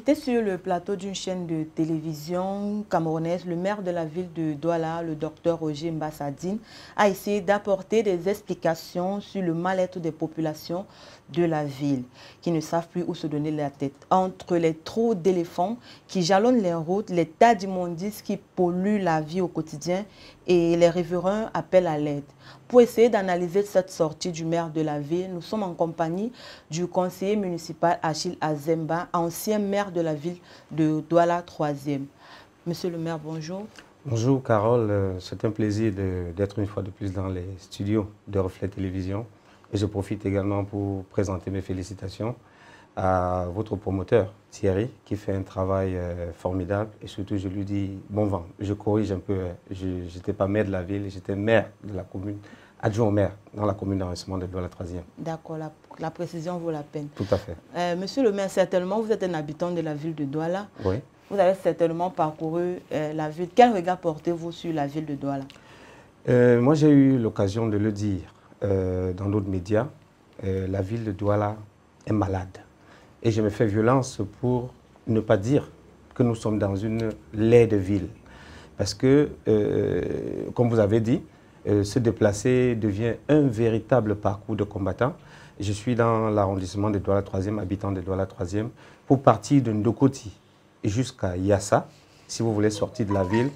Invité sur le plateau d'une chaîne de télévision camerounaise, le maire de la ville de Douala, le docteur Roger Mbassadine, a essayé d'apporter des explications sur le mal-être des populations de la ville, qui ne savent plus où se donner la tête. Entre les trous d'éléphants qui jalonnent les routes, les tas d'immondices qui polluent la vie au quotidien et les riverains appellent à l'aide. Pour essayer d'analyser cette sortie du maire de la ville, nous sommes en compagnie du conseiller municipal Achille Azemba, ancien maire de la ville de Douala 3e. Monsieur le maire, bonjour. Bonjour Carole, c'est un plaisir d'être une fois de plus dans les studios de Reflet Télévision. Et je profite également pour présenter mes félicitations à votre promoteur Thierry, qui fait un travail formidable. Et surtout, je lui dis bon vent. Je corrige un peu, je n'étais pas maire de la ville, j'étais maire de la commune, adjoint au maire dans la commune d'arrondissement de Douala 3e. D'accord, la précision vaut la peine. Tout à fait. Monsieur le maire, certainement, vous êtes un habitant de la ville de Douala. Oui. Vous avez certainement parcouru la ville. Quel regard portez-vous sur la ville de Douala? Moi, j'ai eu l'occasion de le dire dans d'autres médias. La ville de Douala est malade. Et je me fais violence pour ne pas dire que nous sommes dans une laide ville. Parce que, comme vous avez dit, se déplacer devient un véritable parcours de combattant. Je suis dans l'arrondissement de Douala 3e, habitant de Douala 3e, pour partir de Ndokoti jusqu'à Yassa. Si vous voulez sortir de la ville,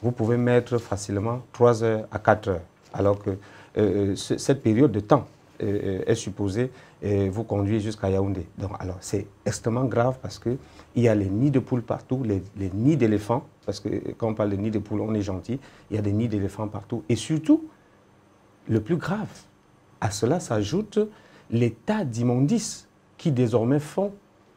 vous pouvez mettre facilement 3 heures à 4 heures. Alors que cette période de temps est supposée vous conduire jusqu'à Yaoundé. Donc, alors, c'est extrêmement grave parce qu'il y a les nids de poules partout, les nids d'éléphants, parce que quand on parle de nids de poules, on est gentil, il y a des nids d'éléphants partout. Et surtout, le plus grave, à cela s'ajoute les tas d'immondices qui désormais font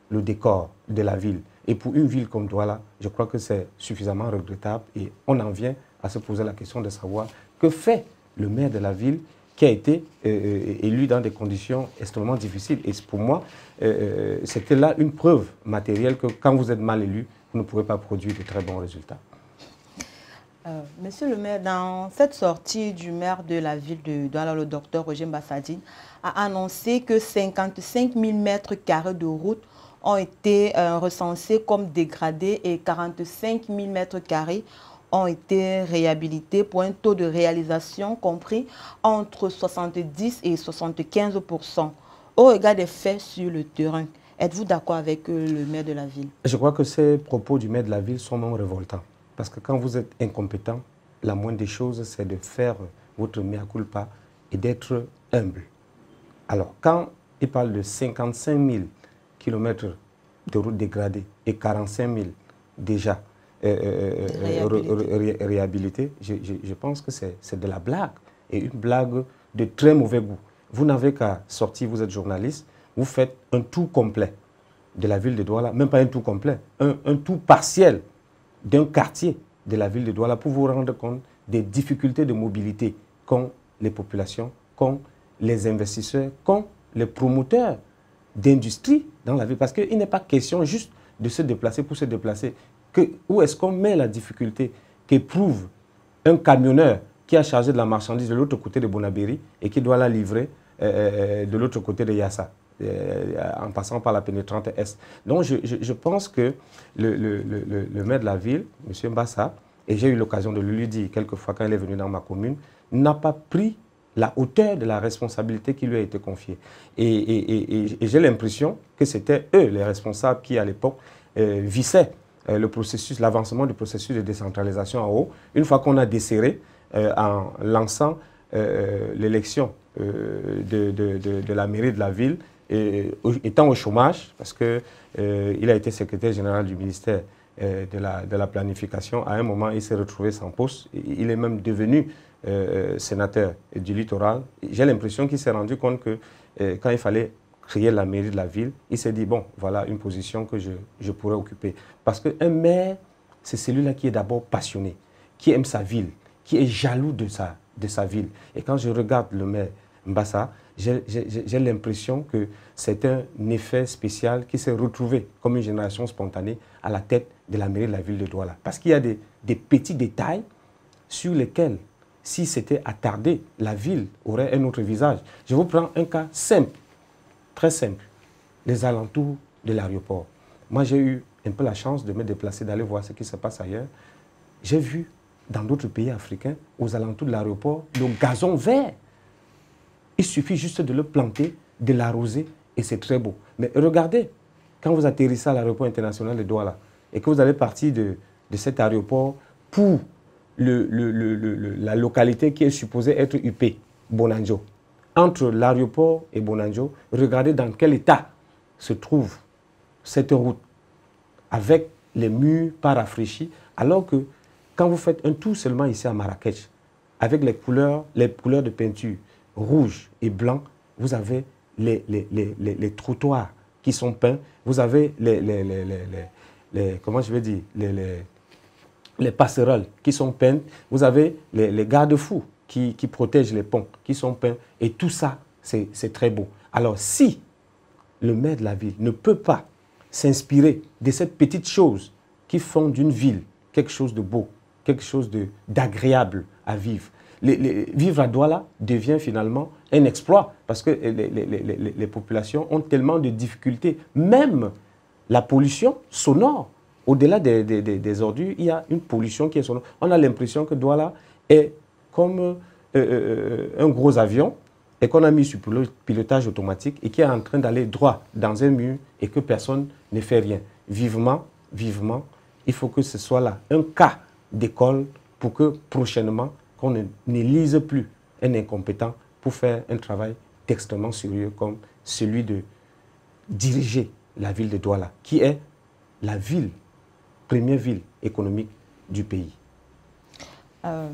le décor de la ville. Et pour une ville comme Douala, je crois que c'est suffisamment regrettable et on en vient à se poser la question de savoir que fait le maire de la ville qui a été élu dans des conditions extrêmement difficiles. Et pour moi, c'était là une preuve matérielle que quand vous êtes mal élu, vous ne pourrez pas produire de très bons résultats. Monsieur le maire, dans cette sortie du maire de la ville de Douala, le docteur Roger Mbassadine a annoncé que 55 000 mètres carrés de route ont été recensés comme dégradés et 45 000 mètres carrés ont été réhabilités pour un taux de réalisation compris entre 70 et 75%. Au regard des faits sur le terrain, êtes-vous d'accord avec le maire de la ville? Je crois que ces propos du maire de la ville sont même révoltants. Parce que quand vous êtes incompétent, la moindre des choses, c'est de faire votre mea culpa et d'être humble. Alors, quand il parle de 55 000 km de routes dégradées et 45 000 déjà réhabilités, je pense que c'est de la blague. Et une blague de très mauvais goût. Vous n'avez qu'à sortir, vous êtes journaliste, vous faites un tout complet de la ville de Douala, même pas un tout complet, un tout partiel d'un quartier de la ville de Douala pour vous rendre compte des difficultés de mobilité qu'ont les populations, qu'ont les investisseurs, qu'ont les promoteurs d'industrie dans la ville. Parce qu'il n'est pas question juste de se déplacer pour se déplacer. Où est-ce qu'on met la difficulté qu'éprouve un camionneur qui a chargé de la marchandise de l'autre côté de Bonabéry et qui doit la livrer de l'autre côté de Yassa, en passant par la pénétrante Est. Donc je pense que le maire de la ville, M. Mbassa, et j'ai eu l'occasion de lui dire quelquefois quand il est venu dans ma commune, n'a pas pris la hauteur de la responsabilité qui lui a été confiée. Et j'ai l'impression que c'était eux, les responsables, qui à l'époque vissaient le processus, l'avancement du processus de décentralisation en haut. Une fois qu'on a desserré en lançant l'élection de la mairie de la ville, étant au chômage, parce qu'il a été secrétaire général du ministère de la planification, à un moment il s'est retrouvé sans poste, il est même devenu sénateur du littoral. J'ai l'impression qu'il s'est rendu compte que quand il fallait créer la mairie de la ville, il s'est dit, bon, voilà une position que je pourrais occuper. Parce qu'un maire, c'est celui-là qui est d'abord passionné, qui aime sa ville, qui est jaloux de sa ville. Et quand je regarde le maire Mbassa, j'ai l'impression que c'est un effet spécial qui s'est retrouvé comme une génération spontanée à la tête de la mairie de la ville de Douala. Parce qu'il y a des petits détails sur lesquels, si c'était attardé, la ville aurait un autre visage. Je vous prends un cas simple, très simple, les alentours de l'aéroport. Moi, j'ai eu un peu la chance de me déplacer, d'aller voir ce qui se passe ailleurs, j'ai vu dans d'autres pays africains, aux alentours de l'aéroport, le gazon vert. Il suffit juste de le planter, de l'arroser, et c'est très beau. Mais regardez, quand vous atterrissez à l'aéroport international de Douala, et que vous allez partir de cet aéroport pour la localité qui est supposée être UP, Bonanjo. Entre l'aéroport et Bonanjo, regardez dans quel état se trouve cette route, avec les murs pas rafraîchis, alors que quand vous faites un tour seulement ici à Marrakech, avec les couleurs de peinture rouge et blanc, vous avez les trottoirs qui sont peints, vous avez comment je vais dire, les passerelles qui sont peintes, vous avez les garde-fous qui protègent les ponts qui sont peints, et tout ça, c'est très beau. Alors si le maire de la ville ne peut pas s'inspirer de cette petite chose qui font d'une ville quelque chose de beau, quelque chose d'agréable à vivre. Vivre à Douala devient finalement un exploit parce que les populations ont tellement de difficultés. Même la pollution sonore, au-delà des ordures, il y a une pollution qui est sonore. On a l'impression que Douala est comme un gros avion et qu'on a mis sur pilotage automatique et qui est en train d'aller droit dans un mur et que personne ne fait rien. Vivement, il faut que ce soit là un cas d'école pour que prochainement, qu'on n'élise plus un incompétent pour faire un travail extrêmement sérieux comme celui de diriger la ville de Douala, qui est la première ville économique du pays.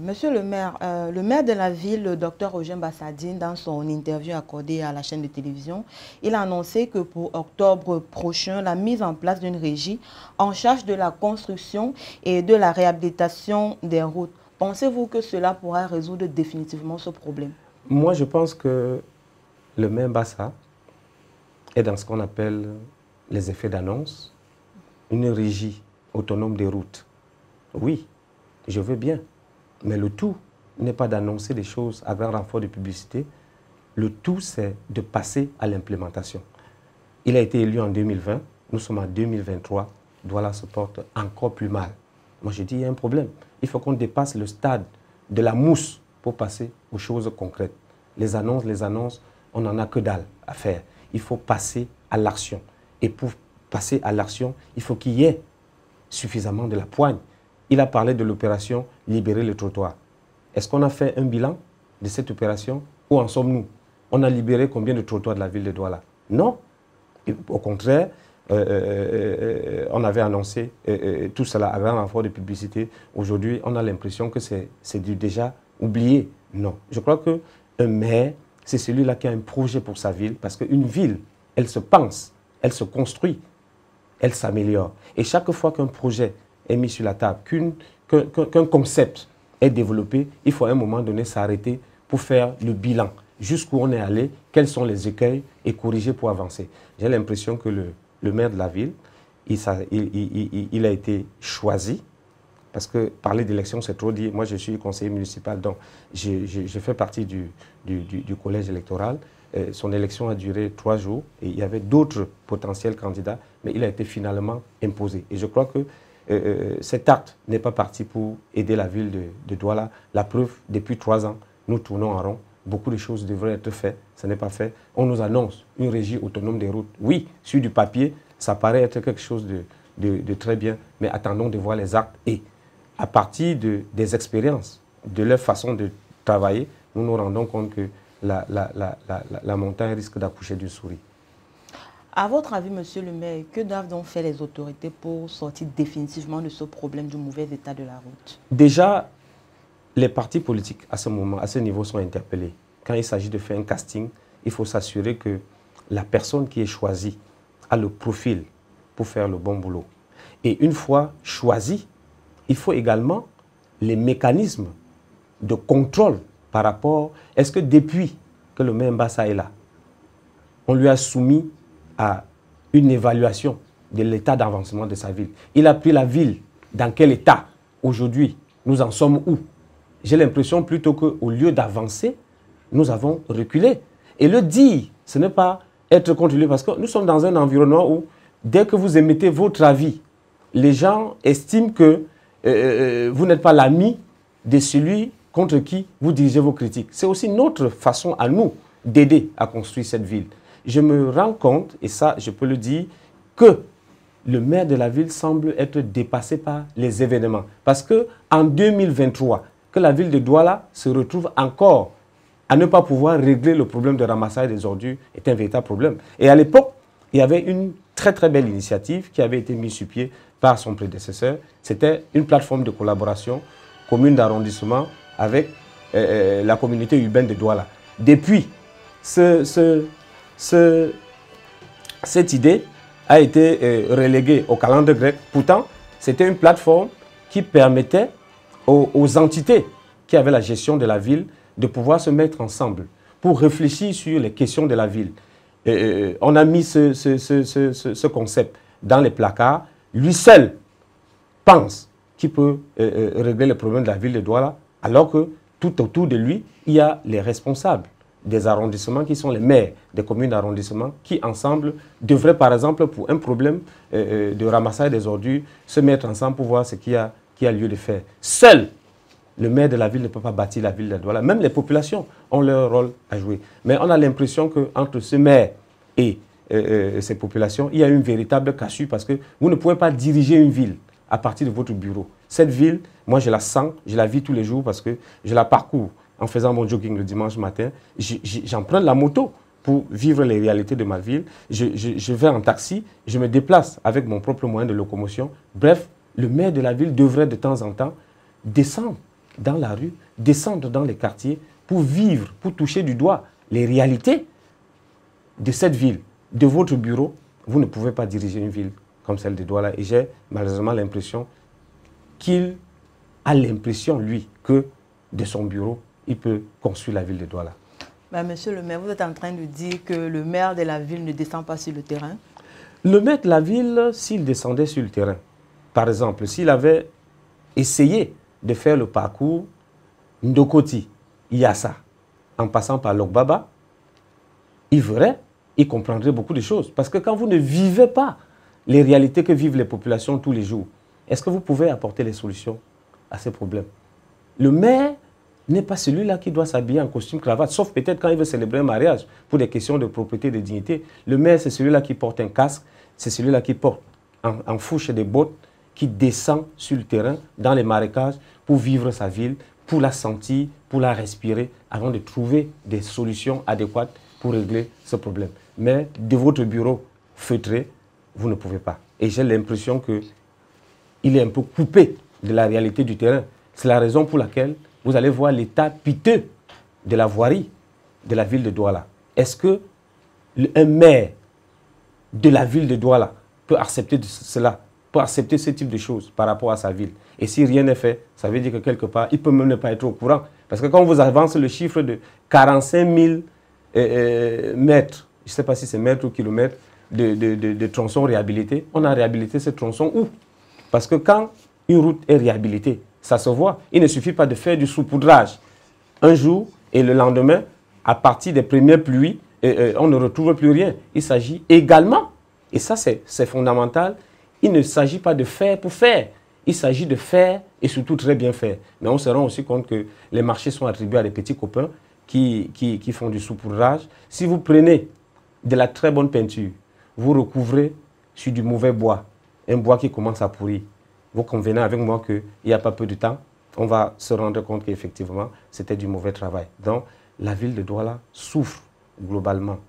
Monsieur le maire de la ville, le docteur Roger Mbassadine, dans son interview accordée à la chaîne de télévision, il a annoncé que pour octobre prochain, la mise en place d'une régie en charge de la construction et de la réhabilitation des routes. Pensez-vous que cela pourra résoudre définitivement ce problème? Moi, je pense que le maire Mbassa est dans ce qu'on appelle les effets d'annonce, une régie autonome des routes. Oui, je veux bien. Mais le tout n'est pas d'annoncer des choses à grand renfort de publicité. Le tout, c'est de passer à l'implémentation. Il a été élu en 2020. Nous sommes en 2023. Douala se porte encore plus mal. Moi, je dis, il y a un problème. Il faut qu'on dépasse le stade de la mousse pour passer aux choses concrètes. Les annonces, on n'en a que dalle à faire. Il faut passer à l'action. Et pour passer à l'action, il faut qu'il y ait suffisamment de la poigne. Il a parlé de l'opération « Libérer le trottoir ». Est-ce qu'on a fait un bilan de cette opération? Où en sommes-nous? On a libéré combien de trottoirs de la ville de Douala? Non. Et au contraire, on avait annoncé tout cela à grand renfort de publicité. Aujourd'hui, on a l'impression que c'est déjà oublié. Non. Je crois qu'un maire, c'est celui-là qui a un projet pour sa ville, parce qu'une ville, elle se pense, elle se construit, elle s'améliore. Et chaque fois qu'un projet est mis sur la table, qu'un concept est développé, il faut à un moment donné s'arrêter pour faire le bilan. Jusqu'où on est allé, quels sont les écueils et corriger pour avancer. J'ai l'impression que le maire de la ville, il a été choisi, parce que parler d'élection, c'est trop dit. Moi, je suis conseiller municipal, donc je fais partie du collège électoral. Son élection a duré 3 jours et il y avait d'autres potentiels candidats, mais il a été finalement imposé. Et je crois que cet acte n'est pas parti pour aider la ville de Douala. La preuve, depuis 3 ans, nous tournons en rond. Beaucoup de choses devraient être faites, ce n'est pas fait. On nous annonce une régie autonome des routes. Oui, sur du papier, ça paraît être quelque chose de très bien, mais attendons de voir les actes. Et à partir des expériences, de leur façon de travailler, nous nous rendons compte que la montagne risque d'accoucher d'une souris. À votre avis, monsieur le maire, que doivent donc faire les autorités pour sortir définitivement de ce problème du mauvais état de la route? Déjà, les partis politiques à ce niveau sont interpellés. Quand il s'agit de faire un casting, il faut s'assurer que la personne qui est choisie a le profil pour faire le bon boulot. Et une fois choisi, il faut également les mécanismes de contrôle par rapport... Est-ce que depuis que le maire Mbassa est là, on lui a soumis à une évaluation de l'état d'avancement de sa ville? Il a pris la ville dans quel état? Aujourd'hui, nous en sommes où? J'ai l'impression plutôt qu'au lieu d'avancer, nous avons reculé. Et le dire, ce n'est pas être contre lui, parce que nous sommes dans un environnement où, dès que vous émettez votre avis les gens estiment que vous n'êtes pas l'ami de celui contre qui vous dirigez vos critiques. C'est aussi notre façon à nous d'aider à construire cette ville. Je me rends compte, et ça je peux le dire, que le maire de la ville semble être dépassé par les événements. Parce qu'en 2023, que la ville de Douala se retrouve encore à ne pas pouvoir régler le problème de ramassage des ordures est un véritable problème. Et à l'époque, il y avait une très très belle initiative qui avait été mise sur pied par son prédécesseur. C'était une plateforme de collaboration commune d'arrondissement avec la communauté urbaine de Douala. Depuis, cette idée a été reléguée au calendrier grec. Pourtant, c'était une plateforme qui permettait aux entités qui avaient la gestion de la ville de pouvoir se mettre ensemble pour réfléchir sur les questions de la ville. On a mis ce concept dans les placards. Lui seul pense qu'il peut régler le problème de la ville de Douala, alors que tout autour de lui, il y a les responsables des arrondissements qui sont les maires des communes d'arrondissement qui, ensemble, devraient, par exemple, pour un problème de ramassage des ordures, se mettre ensemble pour voir ce qu'il y a lieu de faire. Seul le maire de la ville ne peut pas bâtir la ville de Douala. Même les populations ont leur rôle à jouer. Mais on a l'impression qu'entre ce maire et ces populations, il y a une véritable cassure parce que vous ne pouvez pas diriger une ville à partir de votre bureau. Cette ville, moi je la sens, je la vis tous les jours parce que je la parcours en faisant mon jogging le dimanche matin. J'emprunte la moto pour vivre les réalités de ma ville. Je vais en taxi, je me déplace avec mon propre moyen de locomotion. Bref, le maire de la ville devrait de temps en temps descendre dans la rue, descendre dans les quartiers pour vivre, pour toucher du doigt les réalités de cette ville. De votre bureau, vous ne pouvez pas diriger une ville comme celle de Douala. Et j'ai malheureusement l'impression qu'il a l'impression, lui, que de son bureau, il peut construire la ville de Douala. Monsieur le maire, vous êtes en train de dire que le maire de la ville ne descend pas sur le terrain? Le maire de la ville, s'il descendait sur le terrain, par exemple, s'il avait essayé de faire le parcours Ndokoti, Yassa, en passant par Lokbaba, il verrait, il comprendrait beaucoup de choses. Parce que quand vous ne vivez pas les réalités que vivent les populations tous les jours, est-ce que vous pouvez apporter les solutions à ces problèmes? Le maire n'est pas celui-là qui doit s'habiller en costume cravate, sauf peut-être quand il veut célébrer un mariage pour des questions de propriété et de dignité. Le maire, c'est celui-là qui porte un casque, c'est celui-là qui porte en fourche des bottes, qui descend sur le terrain, dans les marécages, pour vivre sa ville, pour la sentir, pour la respirer, avant de trouver des solutions adéquates pour régler ce problème. Mais de votre bureau feutré, vous ne pouvez pas. Et j'ai l'impression qu'il est un peu coupé de la réalité du terrain. C'est la raison pour laquelle vous allez voir l'état piteux de la voirie de la ville de Douala. Est-ce qu'un maire de la ville de Douala peut accepter cela, peut accepter ce type de choses par rapport à sa ville? Et si rien n'est fait, ça veut dire que quelque part, il peut même ne pas être au courant. Parce que quand on vous avance le chiffre de 45 000 mètres, je ne sais pas si c'est mètres ou kilomètres, de tronçons réhabilités, on a réhabilité ces tronçons où? Parce que quand une route est réhabilitée, ça se voit. Il ne suffit pas de faire du saupoudrage un jour et le lendemain, à partir des premières pluies, on ne retrouve plus rien. Il s'agit également, et ça c'est fondamental, il ne s'agit pas de faire pour faire. Il s'agit de faire et surtout très bien faire. Mais on se rend aussi compte que les marchés sont attribués à des petits copains qui font du saupoudrage. Si vous prenez de la très bonne peinture, vous recouvrez sur du mauvais bois, un bois qui commence à pourrir. Vous convenez avec moi qu'il n'y a pas peu de temps, on va se rendre compte qu'effectivement, c'était du mauvais travail. Donc, la ville de Douala souffre globalement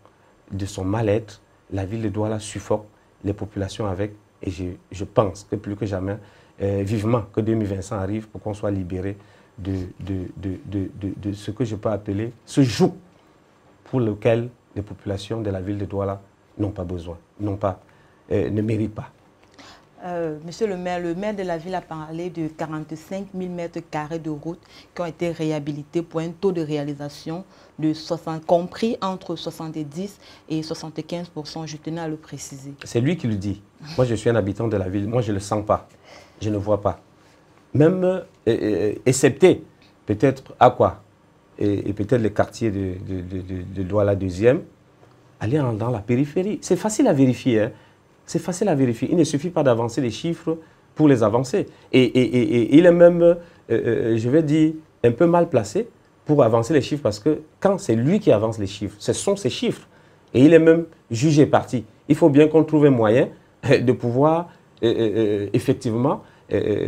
de son mal-être. La ville de Douala suffoque les populations avec. Et je pense que plus que jamais, vivement que 2025 arrive pour qu'on soit libéré de ce que je peux appeler ce joug pour lequel les populations de la ville de Douala n'ont pas besoin, ne méritent pas. Monsieur le maire de la ville a parlé de 45 000 mètres carrés de routes qui ont été réhabilités pour un taux de réalisation de 60, compris entre 70 et 75%. Je tenais à le préciser. C'est lui qui le dit. Moi, je suis un habitant de la ville. Moi, je ne le sens pas. Je ne vois pas. Même, excepté peut-être à quoi et peut-être le quartier de Douala 2e, aller dans la périphérie. C'est facile à vérifier, hein. c'est facile à vérifier. Il ne suffit pas d'avancer les chiffres pour les avancer. Et il est même, je vais dire, un peu mal placé pour avancer les chiffres parce que quand c'est lui qui avance les chiffres, ce sont ses chiffres. Et il est même jugé parti. Il faut bien qu'on trouve un moyen de pouvoir effectivement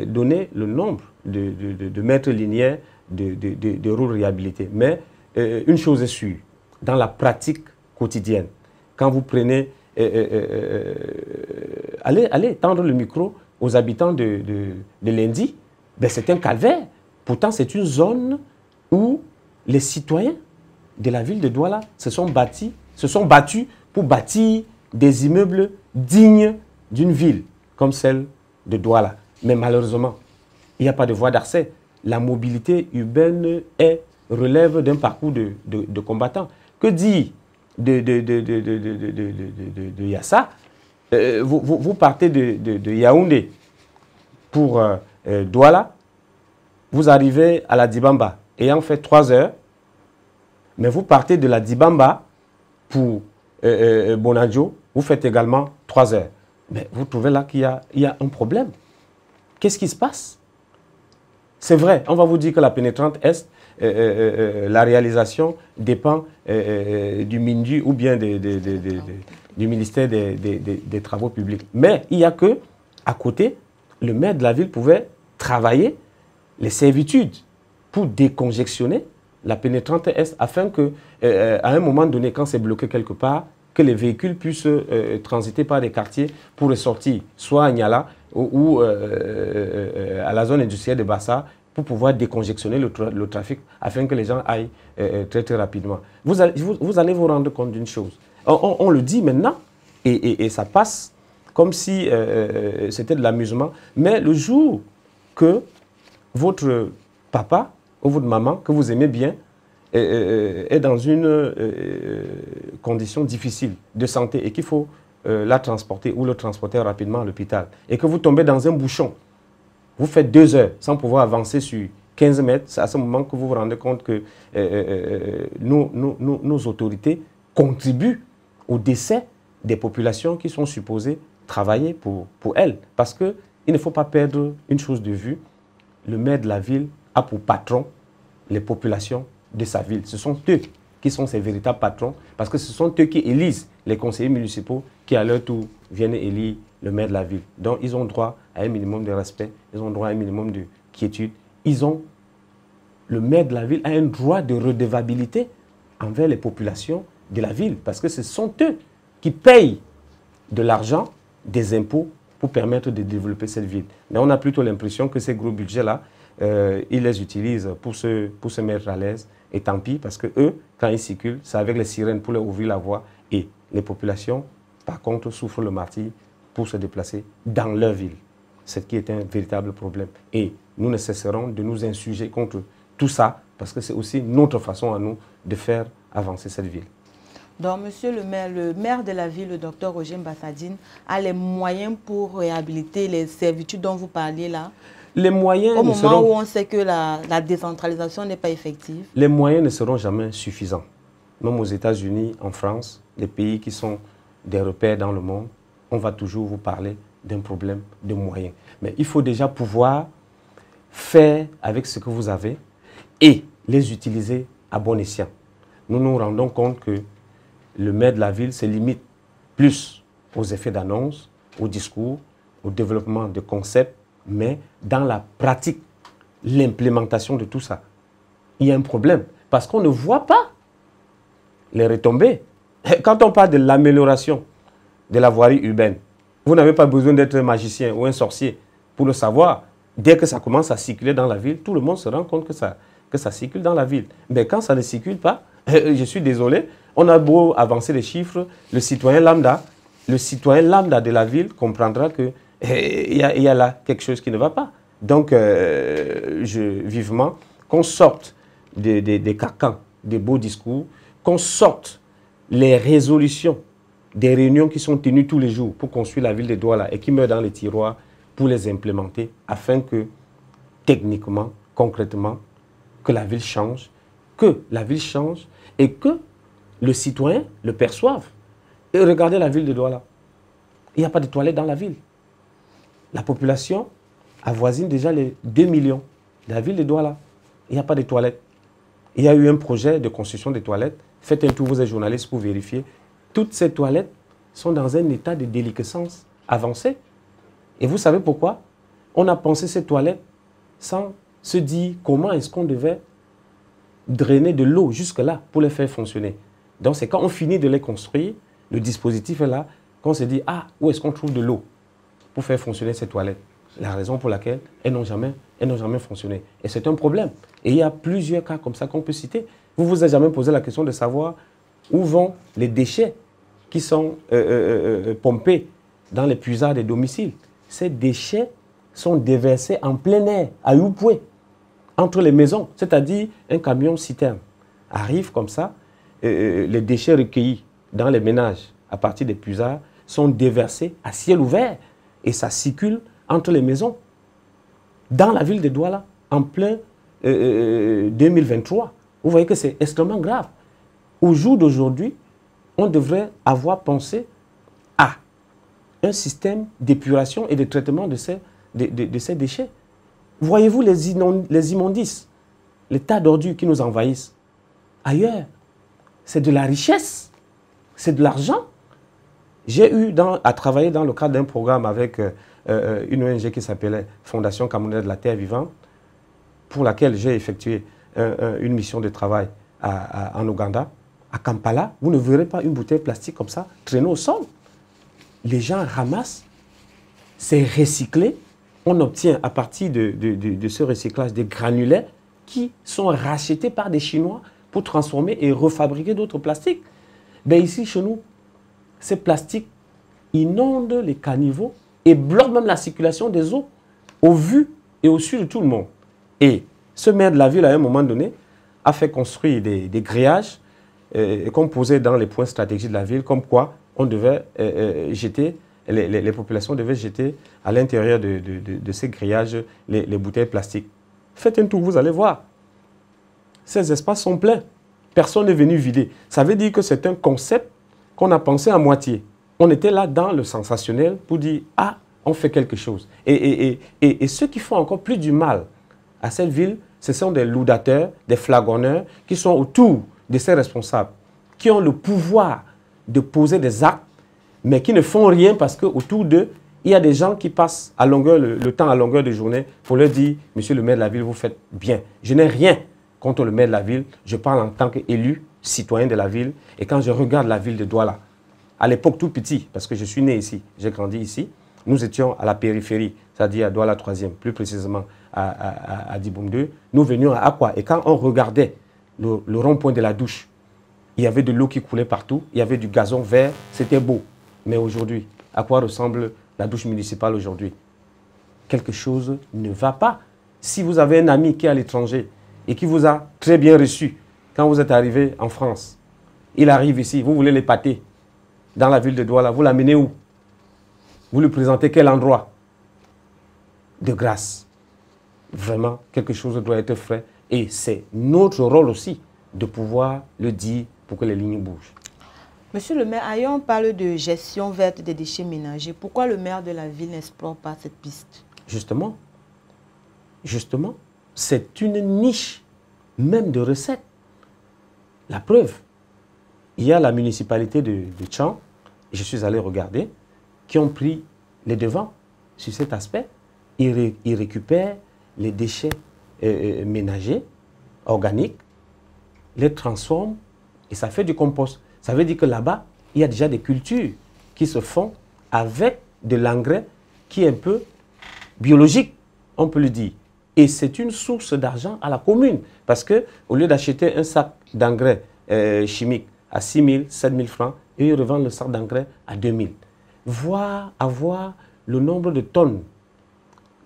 donner le nombre de mètres linéaires de routes réhabilitées. Mais une chose est sûre, dans la pratique quotidienne, quand vous prenez, allez tendre le micro aux habitants de Lendi, ben c'est un calvaire. Pourtant, c'est une zone où les citoyens de la ville de Douala se sont battus pour bâtir des immeubles dignes d'une ville comme celle de Douala. Mais malheureusement, il n'y a pas de voie d'accès. La mobilité urbaine relève d'un parcours de combattants. Que dire de Yassa? Vous partez de Yaoundé pour Douala, vous arrivez à la Dibamba, ayant fait 3 heures, mais vous partez de la Dibamba pour Bonadjo, vous faites également 3 heures. Mais vous trouvez là qu'il y a un problème. Qu'est-ce qui se passe? C'est vrai, on va vous dire que la pénétrante Est, la réalisation dépend du MINDU ou bien du ministère des Travaux publics. Mais il y a que, à côté, le maire de la ville pouvait travailler les servitudes pour décongestionner la pénétrante Est afin que, à un moment donné, quand c'est bloqué quelque part, que les véhicules puissent transiter par des quartiers pour ressortir, soit à Niala ou à la zone industrielle de Bassa, pour pouvoir décongestionner le trafic afin que les gens aillent très très rapidement. Vous allez vous rendre compte d'une chose. On le dit maintenant et ça passe comme si c'était de l'amusement. Mais le jour que votre papa ou votre maman, que vous aimez bien, est dans une condition difficile de santé et qu'il faut la transporter ou le transporter rapidement à l'hôpital et que vous tombez dans un bouchon, vous faites 2 heures sans pouvoir avancer sur 15 mètres, c'est à ce moment que vous vous rendez compte que nos autorités contribuent au décès des populations qui sont supposées travailler pour elles. Parce qu'il ne faut pas perdre une chose de vue, le maire de la ville a pour patron les populations de sa ville. Ce sont eux qui sont ses véritables patrons parce que ce sont eux qui élisent les conseillers municipaux qui à leur tour viennent élire le maire de la ville. Donc ils ont droit à un minimum de respect, ils ont droit à un minimum de quiétude. Le maire de la ville a un droit de redevabilité envers les populations de la ville parce que ce sont eux qui payent de l'argent, des impôts pour permettre de développer cette ville. Mais on a plutôt l'impression que ces gros budgets-là, ils les utilisent pour se mettre à l'aise. Et tant pis, parce que eux, quand ils circulent, c'est avec les sirènes pour leur ouvrir la voie. Et les populations, par contre, souffrent le martyre pour se déplacer dans leur ville. Ce qui est un véritable problème. Et nous ne cesserons de nous insurger contre tout ça, parce que c'est aussi notre façon à nous de faire avancer cette ville. Donc, monsieur le maire de la ville, le docteur Roger Mbassadine, a les moyens pour réhabiliter les servitudes dont vous parliez là? Les moyens au moment où on sait que la décentralisation n'est pas effective? Les moyens ne seront jamais suffisants. Même aux États-Unis, en France, les pays qui sont des repères dans le monde, on va toujours vous parler d'un problème de moyens. Mais il faut déjà pouvoir faire avec ce que vous avez et les utiliser à bon escient. Nous nous rendons compte que le maire de la ville se limite plus aux effets d'annonce, au discours, au développement de concepts, mais dans la pratique, l'implémentation de tout ça, il y a un problème parce qu'on ne voit pas les retombées. Quand on parle de l'amélioration de la voirie urbaine, vous n'avez pas besoin d'être un magicien ou un sorcier pour le savoir. Dès que ça commence à circuler dans la ville, tout le monde se rend compte que ça circule dans la ville. Mais quand ça ne circule pas, je suis désolé, on a beau avancer les chiffres, le citoyen lambda de la ville comprendra que il y a là quelque chose qui ne va pas. Donc, vivement qu'on sorte des carcans, des beaux discours, qu'on sorte les résolutions des réunions qui sont tenues tous les jours pour construire la ville de Douala et qui meurent dans les tiroirs pour les implémenter afin que, techniquement, concrètement, que la ville change et que le citoyen le perçoive. Et regardez la ville de Douala. Il n'y a pas de toilettes dans la ville. La population avoisine déjà les 2 millions de la ville de Douala. Il n'y a pas de toilettes. Il y a eu un projet de construction de toilettes. Faites un tour, vous êtes journaliste pour vérifier. Toutes ces toilettes sont dans un état de déliquescence avancé. Et vous savez pourquoi? On a pensé ces toilettes sans se dire comment est-ce qu'on devait drainer de l'eau jusque-là pour les faire fonctionner. Donc c'est quand on finit de les construire, le dispositif est là, qu'on se dit, ah, où est-ce qu'on trouve de l'eau pour faire fonctionner ces toilettes? La raison pour laquelle elles n'ont jamais fonctionné. Et c'est un problème. Et il y a plusieurs cas comme ça qu'on peut citer. Vous vous avez jamais posé la question de savoir où vont les déchets qui sont pompés dans les puisards des domiciles. Ces déchets sont déversés en plein air, à Youpoué, entre les maisons. C'est-à-dire un camion citerne arrive comme ça, les déchets recueillis dans les ménages à partir des puisards sont déversés à ciel ouvert et ça circule entre les maisons. Dans la ville de Douala, en plein 2023. Vous voyez que c'est extrêmement grave. Au jour d'aujourd'hui, on devrait avoir pensé à un système d'épuration et de traitement de ces déchets. Voyez-vous les immondices, les tas d'ordures qui nous envahissent ailleurs? C'est de la richesse, c'est de l'argent. J'ai eu à travailler dans le cadre d'un programme avec une ONG qui s'appelait Fondation Camerounaise de la Terre Vivante, pour laquelle j'ai effectué une mission de travail en Ouganda. À Kampala, vous ne verrez pas une bouteille plastique comme ça traîner au sol. Les gens ramassent, c'est recyclé. On obtient à partir de ce recyclage des granulés qui sont rachetés par des Chinois pour transformer et refabriquer d'autres plastiques. Ben ici, chez nous, ces plastiques inondent les caniveaux et bloquent même la circulation des eaux au vu et au su de tout le monde. Et ce maire de la ville, à un moment donné, a fait construire des grillages qu'on posait dans les points stratégiques de la ville, comme quoi on devait jeter, les populations devaient jeter à l'intérieur de ces grillages les bouteilles plastiques. Faites un tour, vous allez voir. Ces espaces sont pleins. Personne n'est venu vider. Ça veut dire que c'est un concept qu'on a pensé à moitié. On était là dans le sensationnel pour dire « Ah, on fait quelque chose ». Et ceux qui font encore plus du mal à cette ville, ce sont des laudateurs, des flagonneurs qui sont autour de ces responsables, qui ont le pouvoir de poser des actes, mais qui ne font rien parce qu'autour d'eux, il y a des gens qui passent à longueur, le temps à longueur de journée pour leur dire « Monsieur le maire de la ville, vous faites bien ». Je n'ai rien contre le maire de la ville, je parle en tant qu'élu, citoyen de la ville, et quand je regarde la ville de Douala, à l'époque tout petit, parce que je suis né ici, j'ai grandi ici, nous étions à la périphérie, c'est-à-dire à Douala 3e, plus précisément à Diboum 2, nous venions à Akwa, et quand on regardait le rond-point de la douche, il y avait de l'eau qui coulait partout, il y avait du gazon vert, c'était beau. Mais aujourd'hui, à quoi ressemble la douche municipale aujourd'hui? Quelque chose ne va pas. Si vous avez un ami qui est à l'étranger et qui vous a très bien reçu quand vous êtes arrivé en France, il arrive ici, vous voulez l'épater dans la ville de Douala, vous l'amenez où? Vous lui présentez quel endroit? De grâce. Vraiment, quelque chose doit être fait. Et c'est notre rôle aussi de pouvoir le dire pour que les lignes bougent. Monsieur le maire, ailleurs on parle de gestion verte des déchets ménagers. Pourquoi le maire de la ville n'explore pas cette piste? Justement, c'est une niche même de recettes. La preuve, il y a la municipalité de Tchang, je suis allé regarder, qui ont pris les devants sur cet aspect. Ils récupèrent les déchets ménagers, organiques, les transforment et ça fait du compost. Ça veut dire que là-bas, il y a déjà des cultures qui se font avec de l'engrais qui est un peu biologique, on peut le dire. Et c'est une source d'argent à la commune. Parce qu'au lieu d'acheter un sac d'engrais chimique à 6 000, 7 000 francs, ils revendent le sac d'engrais à 2 000. Voir avoir le nombre de tonnes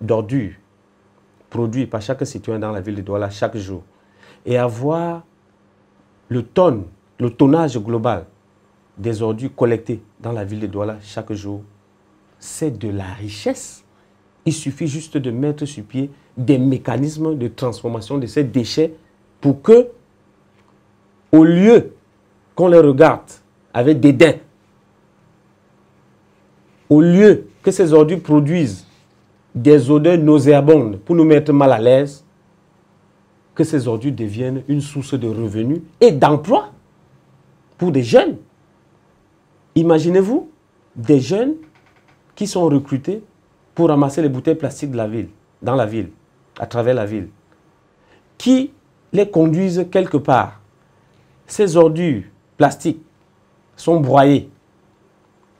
d'ordures produites par chaque citoyen dans la ville de Douala chaque jour et avoir le tonnage global des ordures collectées dans la ville de Douala chaque jour, c'est de la richesse. Il suffit juste de mettre sur pied des mécanismes de transformation de ces déchets pour que, au lieu qu'on les regarde avec dédain, au lieu que ces ordures produisent des odeurs nauséabondes pour nous mettre mal à l'aise, que ces ordures deviennent une source de revenus et d'emploi pour des jeunes. Imaginez-vous des jeunes qui sont recrutés pour ramasser les bouteilles plastiques de la ville, dans la ville, à travers la ville, qui les conduisent quelque part. Ces ordures plastiques sont broyées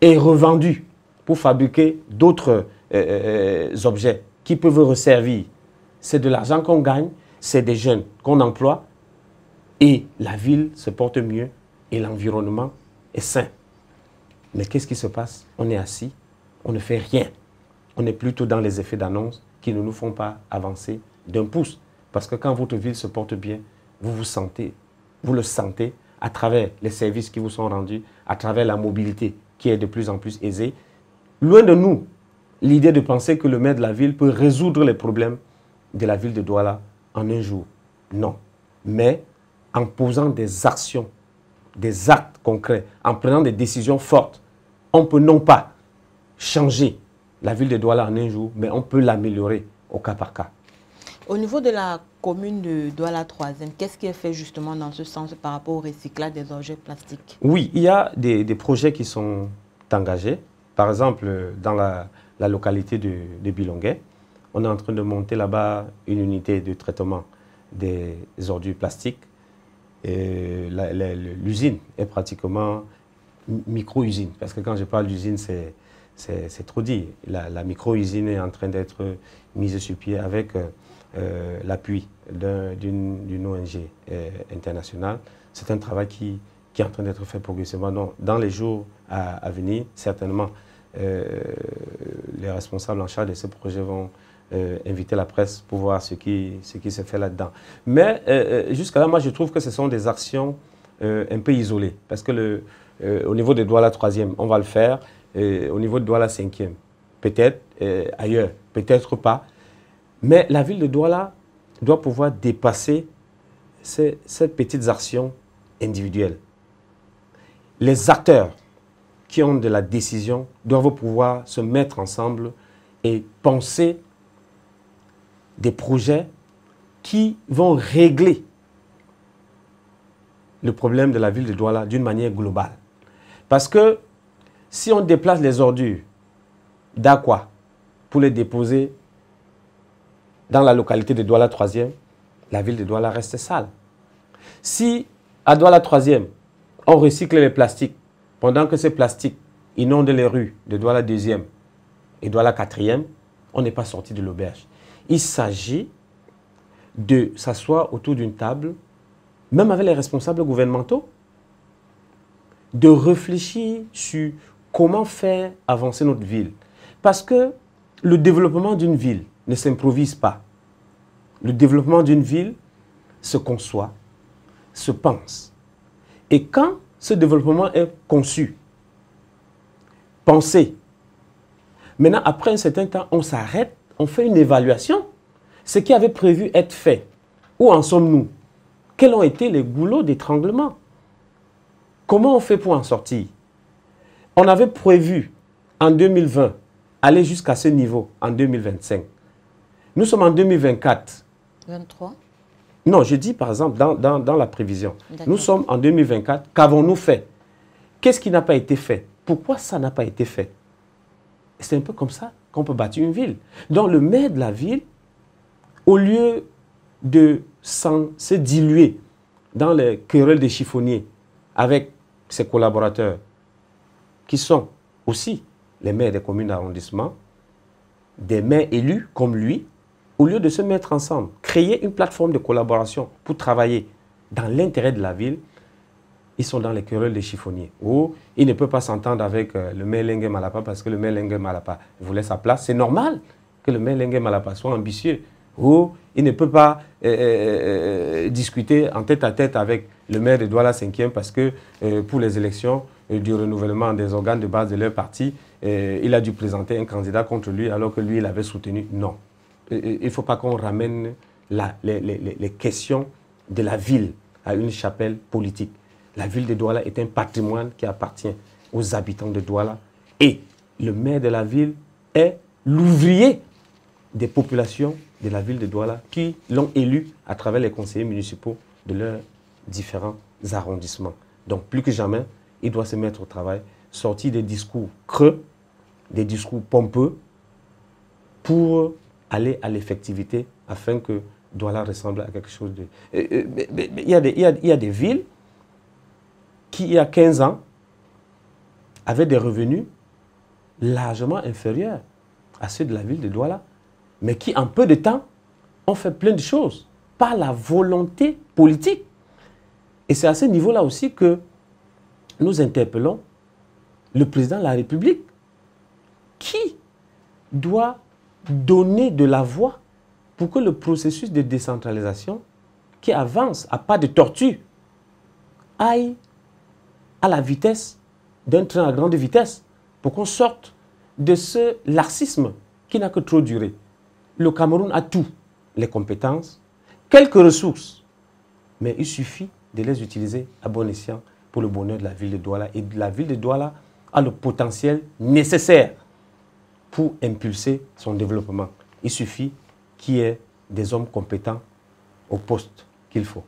et revendues pour fabriquer d'autres objets qui peuvent resservir. C'est de l'argent qu'on gagne, c'est des jeunes qu'on emploie et la ville se porte mieux et l'environnement est sain. Mais qu'est-ce qui se passe? On est assis, on ne fait rien. On est plutôt dans les effets d'annonce qui ne nous font pas avancer d'un pouce. Parce que quand votre ville se porte bien, vous le sentez à travers les services qui vous sont rendus, à travers la mobilité qui est de plus en plus aisée. Loin de nous, l'idée de penser que le maire de la ville peut résoudre les problèmes de la ville de Douala en un jour. Non. Mais en posant des actions, des actes concrets, en prenant des décisions fortes, on peut non pas changer la ville de Douala en un jour, mais on peut l'améliorer au cas par cas. Au niveau de la commune de Douala 3e, qu'est-ce qui est fait justement dans ce sens par rapport au recyclage des objets plastiques? Oui, il y a des projets qui sont engagés. Par exemple, dans la localité de Bilonguet, on est en train de monter là-bas une unité de traitement des ordures plastiques. L'usine est pratiquement micro-usine, parce que quand je parle d'usine, c'est trop dit. La micro-usine est en train d'être mise sur pied avec l'appui d'une ONG internationale. C'est un travail qui est en train d'être fait progressivement. Donc, dans les jours à venir, certainement, les responsables en charge de ce projet vont inviter la presse pour voir ce qui se fait là-dedans. Mais jusqu'à là, moi, je trouve que ce sont des actions un peu isolées. Parce que au niveau de Douala 3e, on va le faire. Au niveau de Douala 5e, peut-être ailleurs, peut-être pas. Mais la ville de Douala doit pouvoir dépasser ces petites actions individuelles. Les acteurs qui ont de la décision doivent pouvoir se mettre ensemble et penser des projets qui vont régler le problème de la ville de Douala d'une manière globale. Parce que si on déplace les ordures d'Aqua pour les déposer dans la localité de Douala 3e, la ville de Douala reste sale. Si à Douala 3e, on recycle les plastiques, pendant que ces plastiques inondent les rues de Douala 2e et Douala 4e, on n'est pas sorti de l'auberge. Il s'agit de s'asseoir autour d'une table, même avec les responsables gouvernementaux, de réfléchir sur comment faire avancer notre ville. Parce que le développement d'une ville ne s'improvise pas. Le développement d'une ville se conçoit, se pense. Et quand ce développement est conçu, pensé, maintenant, après un certain temps, on s'arrête, on fait une évaluation. Ce qui avait prévu être fait, où en sommes-nous? Quels ont été les goulots d'étranglement? Comment on fait pour en sortir? On avait prévu en 2020 aller jusqu'à ce niveau en 2025. Nous sommes en 2024. 23? Non, je dis par exemple dans la prévision. Nous sommes en 2024. Qu'avons-nous fait? Qu'est-ce qui n'a pas été fait? Pourquoi ça n'a pas été fait? C'est un peu comme ça qu'on peut bâtir une ville. Donc le maire de la ville, au lieu de se diluer dans les querelles des chiffonniers avec ses collaborateurs, qui sont aussi les maires des communes d'arrondissement, des maires élus comme lui, au lieu de se mettre ensemble, créer une plateforme de collaboration pour travailler dans l'intérêt de la ville, ils sont dans les querelles des chiffonniers. Ou ils ne peuvent pas s'entendre avec le maire Lengue Malapa parce que le maire Lengue Malapa voulait sa place. C'est normal que le maire Lengue Malapa soit ambitieux. Ou il ne peut pas discuter en tête à tête avec le maire de Douala 5e parce que pour les élections du renouvellement des organes de base de leur parti, il a dû présenter un candidat contre lui alors que lui, il avait soutenu. Non. Il ne faut pas qu'on ramène les questions de la ville à une chapelle politique. La ville de Douala est un patrimoine qui appartient aux habitants de Douala et le maire de la ville est l'ouvrier des populations de la ville de Douala qui l'ont élu à travers les conseillers municipaux de leurs différents arrondissements. Donc plus que jamais, il doit se mettre au travail, sortir des discours creux, des discours pompeux, pour aller à l'effectivité afin que Douala ressemble à quelque chose de... Il y a des villes qui, il y a 15 ans, avaient des revenus largement inférieurs à ceux de la ville de Douala, mais qui, en peu de temps, ont fait plein de choses par la volonté politique. Et c'est à ce niveau-là aussi que nous interpellons le président de la République, qui doit donner de la voix pour que le processus de décentralisation qui avance à pas de tortue aille à la vitesse d'un train à grande vitesse pour qu'on sorte de ce laxisme qui n'a que trop duré. Le Cameroun a tout, les compétences, quelques ressources, mais il suffit de les utiliser à bon escient pour le bonheur de la ville de Douala. Et la ville de Douala a le potentiel nécessaire pour impulser son développement. Il suffit qu'il y ait des hommes compétents au poste qu'il faut.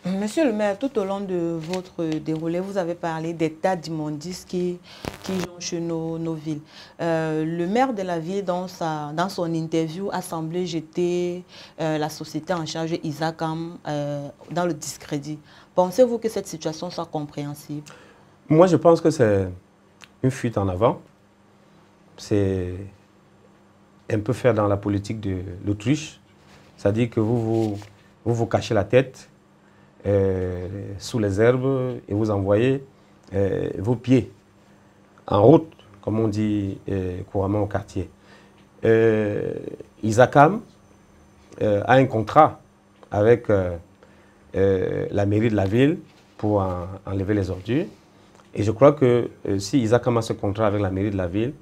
Monsieur le maire, tout au long de votre déroulé, vous avez parlé des tas d'immondices qui jonchent nos villes. Le maire de la ville, dans son interview, a semblé jeter la société en charge, Isacam, dans le discrédit. Pensez-vous que cette situation soit compréhensible? Moi, je pense que c'est une fuite en avant. C'est un peu faire dans la politique de l'autruche. C'est-à-dire que vous cachez la tête sous les herbes et vous envoyez vos pieds en route, comme on dit couramment au quartier. Isacam a un contrat avec la mairie de la ville pour enlever les ordures. Et je crois que si Isacam a ce contrat avec la mairie de la ville,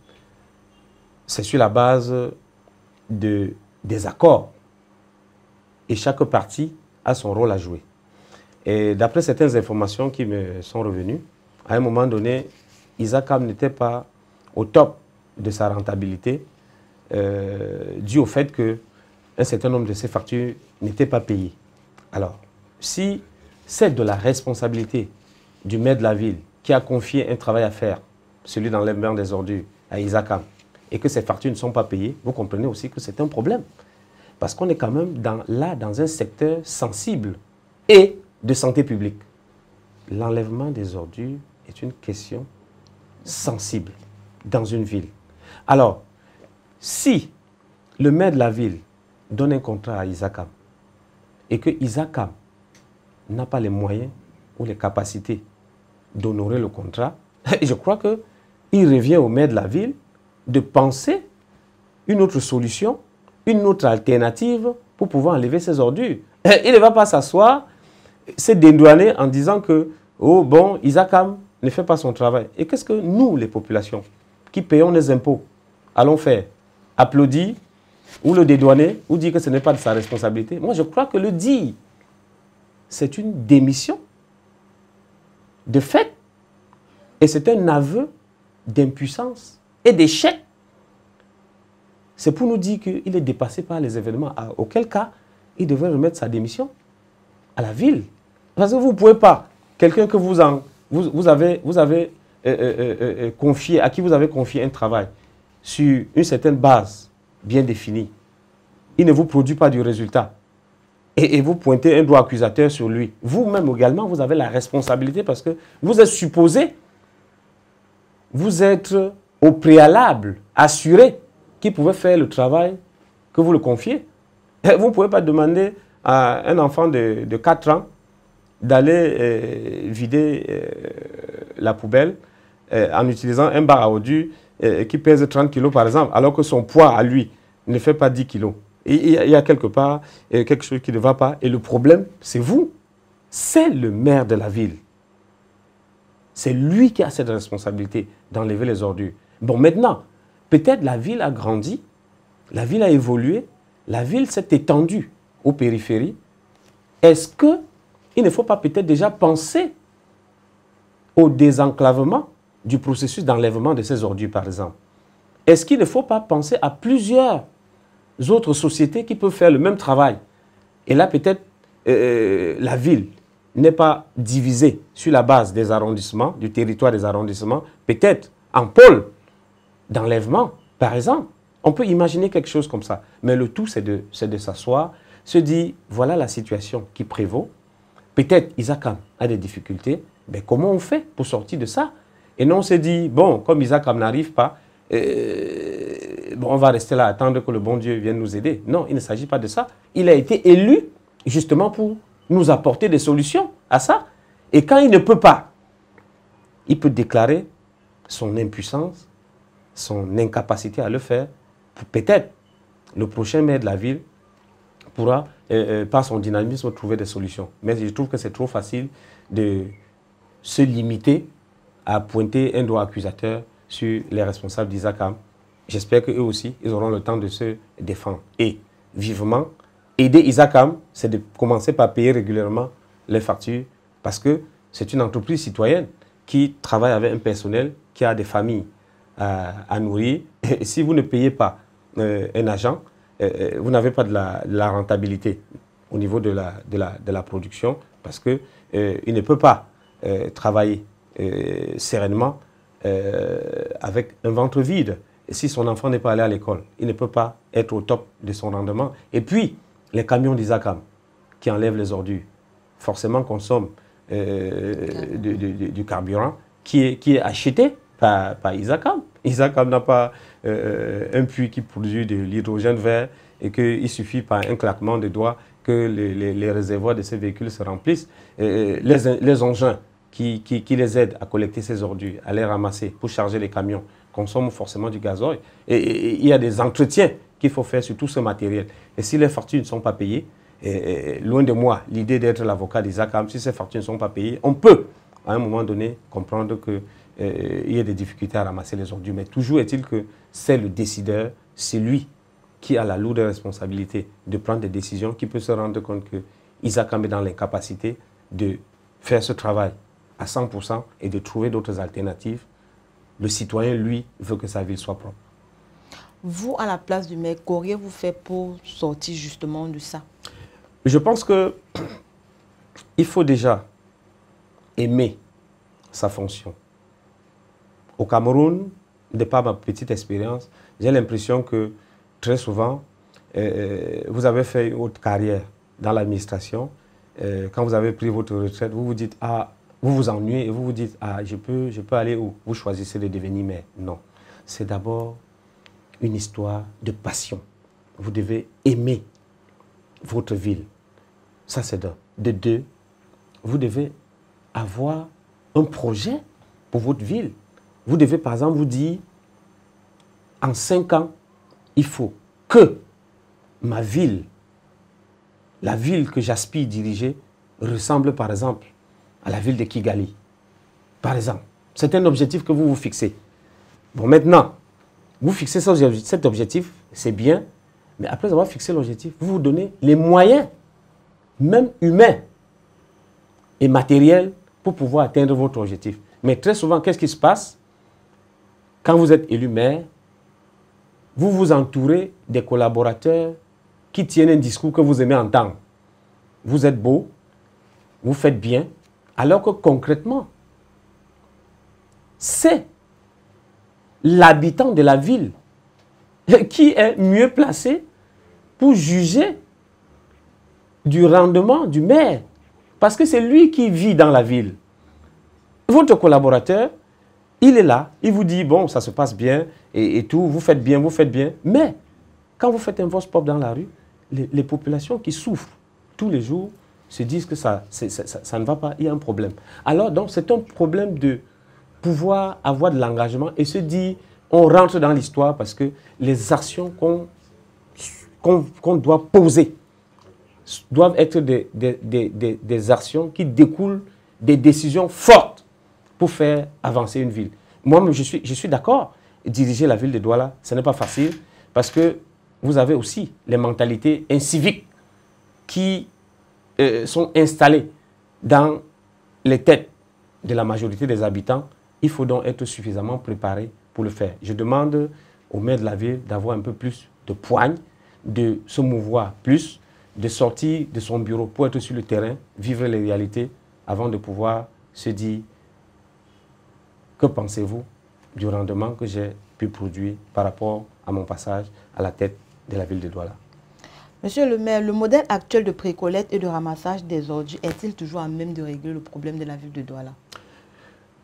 c'est sur la base des accords. Et chaque partie a son rôle à jouer. Et d'après certaines informations qui me sont revenues, à un moment donné, Isacam n'était pas au top de sa rentabilité, dû au fait qu'un certain nombre de ses factures n'étaient pas payées. Alors, si c'est de la responsabilité du maire de la ville qui a confié un travail à faire, celui d'enlèvement des ordures à Isacam, et que ces factures ne sont pas payées, vous comprenez aussi que c'est un problème. Parce qu'on est quand même dans un secteur sensible et de santé publique. L'enlèvement des ordures est une question sensible dans une ville. Alors, si le maire de la ville donne un contrat à Isacam et que Isacam n'a pas les moyens ou les capacités d'honorer le contrat, je crois qu'il revient au maire de la ville de penser une autre solution, une autre alternative pour pouvoir enlever ces ordures. Il ne va pas s'asseoir, se dédouaner en disant que, oh bon, Isacam ne fait pas son travail. Et qu'est-ce que nous, les populations, qui payons les impôts, allons faire? Applaudir ou le dédouaner ou dire que ce n'est pas de sa responsabilité? Moi, je crois que le dire, c'est une démission de fait. Et c'est un aveu d'impuissance et d'échec. C'est pour nous dire qu'il est dépassé par les événements, auquel cas il devrait remettre sa démission à la ville. Parce que vous ne pouvez pas, quelqu'un que vous avez confié, à qui vous avez confié un travail sur une certaine base bien définie, il ne vous produit pas du résultat. Et vous pointez un doigt accusateur sur lui. Vous-même également, vous avez la responsabilité parce que vous êtes supposé vous être au préalable assuré qu'il pouvait faire le travail que vous le confiez. Vous ne pouvez pas demander à un enfant de 4 ans d'aller vider la poubelle en utilisant un bar à ordures qui pèse 30 kg par exemple, alors que son poids à lui ne fait pas 10 kg. Il y a quelque part quelque chose qui ne va pas. Et le problème, c'est vous. C'est le maire de la ville. C'est lui qui a cette responsabilité d'enlever les ordures. Bon, maintenant, peut-être la ville a grandi, la ville a évolué, la ville s'est étendue aux périphéries. Est-ce qu'il ne faut pas peut-être déjà penser au désenclavement du processus d'enlèvement de ces ordures, par exemple, est-ce qu'il ne faut pas penser à plusieurs autres sociétés qui peuvent faire le même travail? Et là, peut-être, la ville n'est pas divisée sur la base des arrondissements, du territoire des arrondissements, peut-être en pôle d'enlèvement, par exemple. On peut imaginer quelque chose comme ça. Mais le tout, c'est de s'asseoir, se dire, voilà la situation qui prévaut. Peut-être Isakam a des difficultés, mais comment on fait pour sortir de ça? Et non, on se dit, bon, comme Isakam n'arrive pas, bon, on va rester là, attendre que le bon Dieu vienne nous aider. Non, il ne s'agit pas de ça. Il a été élu justement pour nous apporter des solutions à ça. Et quand il ne peut pas, il peut déclarer son impuissance, son incapacité à le faire. Peut-être le prochain maire de la ville pourra, par son dynamisme, trouver des solutions. Mais je trouve que c'est trop facile de se limiter à pointer un doigt accusateur sur les responsables d'Isakam. J'espère qu'eux aussi, ils auront le temps de se défendre. Et vivement, aider Isakam, c'est de commencer par payer régulièrement les factures, parce que c'est une entreprise citoyenne qui travaille avec un personnel qui a des familles à nourrir. Et si vous ne payez pas un agent, vous n'avez pas de la rentabilité au niveau de la production, parce qu'il ne peut pas travailler sereinement avec un ventre vide. Et si son enfant n'est pas allé à l'école, il ne peut pas être au top de son rendement. Et puis, les camions d'Isakam qui enlèvent les ordures, forcément consomment du carburant qui est acheté par Isakam. Isakam n'a pas un puits qui produit de l'hydrogène vert et qu'il suffit par un claquement de doigts que les réservoirs de ces véhicules se remplissent. Les engins qui les aident à collecter ces ordures, à les ramasser pour charger les camions, consomment forcément du gazoil. Et il y a des entretiens qu'il faut faire sur tout ce matériel. Et si les factures ne sont pas payées, loin de moi l'idée d'être l'avocat d'Isakam, si ces factures ne sont pas payées, on peut à un moment donné comprendre qu'il y a des difficultés à ramasser les ordures. Mais toujours est-il que c'est le décideur, c'est lui qui a la lourde responsabilité de prendre des décisions, qui peut se rendre compte que Isakam est dans l'incapacité de faire ce travail à 100% et de trouver d'autres alternatives. Le citoyen, lui, veut que sa ville soit propre. Vous, à la place du maire, qu'auriez-vous fait pour sortir justement de ça? Je pense qu'il faut déjà aimer sa fonction. Au Cameroun, de par ma petite expérience, j'ai l'impression que très souvent, vous avez fait une haute carrière dans l'administration. Quand vous avez pris votre retraite, vous vous dites, ah, vous vous ennuyez et vous vous dites, ah, je peux aller où? Vous choisissez de devenir maire. Non. C'est d'abord une histoire de passion. Vous devez aimer votre ville. Ça, c'est d'un. De deux, vous devez avoir un projet pour votre ville. Vous devez, par exemple, vous dire, en 5 ans, il faut que ma ville, la ville que j'aspire diriger, ressemble, par exemple, à la ville de Kigali. Par exemple. C'est un objectif que vous vous fixez. Bon, maintenant, vous fixez cet objectif, c'est bien, mais après avoir fixé l'objectif, vous vous donnez les moyens, même humains et matériels, pour pouvoir atteindre votre objectif. Mais très souvent, qu'est-ce qui se passe? Quand vous êtes élu maire, vous vous entourez des collaborateurs qui tiennent un discours que vous aimez entendre. Vous êtes beau, vous faites bien, alors que concrètement, c'est l'habitant de la ville qui est mieux placé pour juger du rendement du maire. Parce que c'est lui qui vit dans la ville. Votre collaborateur, il est là, il vous dit, bon, ça se passe bien et tout, vous faites bien. Mais quand vous faites un vox pop dans la rue, les populations qui souffrent tous les jours se disent que ça ne va pas, il y a un problème. Alors, donc, c'est un problème de pouvoir avoir de l'engagement et se dire, on rentre dans l'histoire parce que les actions qu'on doit poser doivent être des actions qui découlent des décisions fortes pour faire avancer une ville. Moi, je suis d'accord, diriger la ville de Douala, ce n'est pas facile parce que vous avez aussi les mentalités inciviques qui sont installées dans les têtes de la majorité des habitants Il faut donc être suffisamment préparé pour le faire. Je demande au maire de la ville d'avoir un peu plus de poigne, de se mouvoir plus, de sortir de son bureau pour être sur le terrain, vivre les réalités avant de pouvoir se dire que pensez-vous du rendement que j'ai pu produire par rapport à mon passage à la tête de la ville de Douala. Monsieur le maire, le modèle actuel de précollecte et de ramassage des ordures est-il toujours à même de régler le problème de la ville de Douala?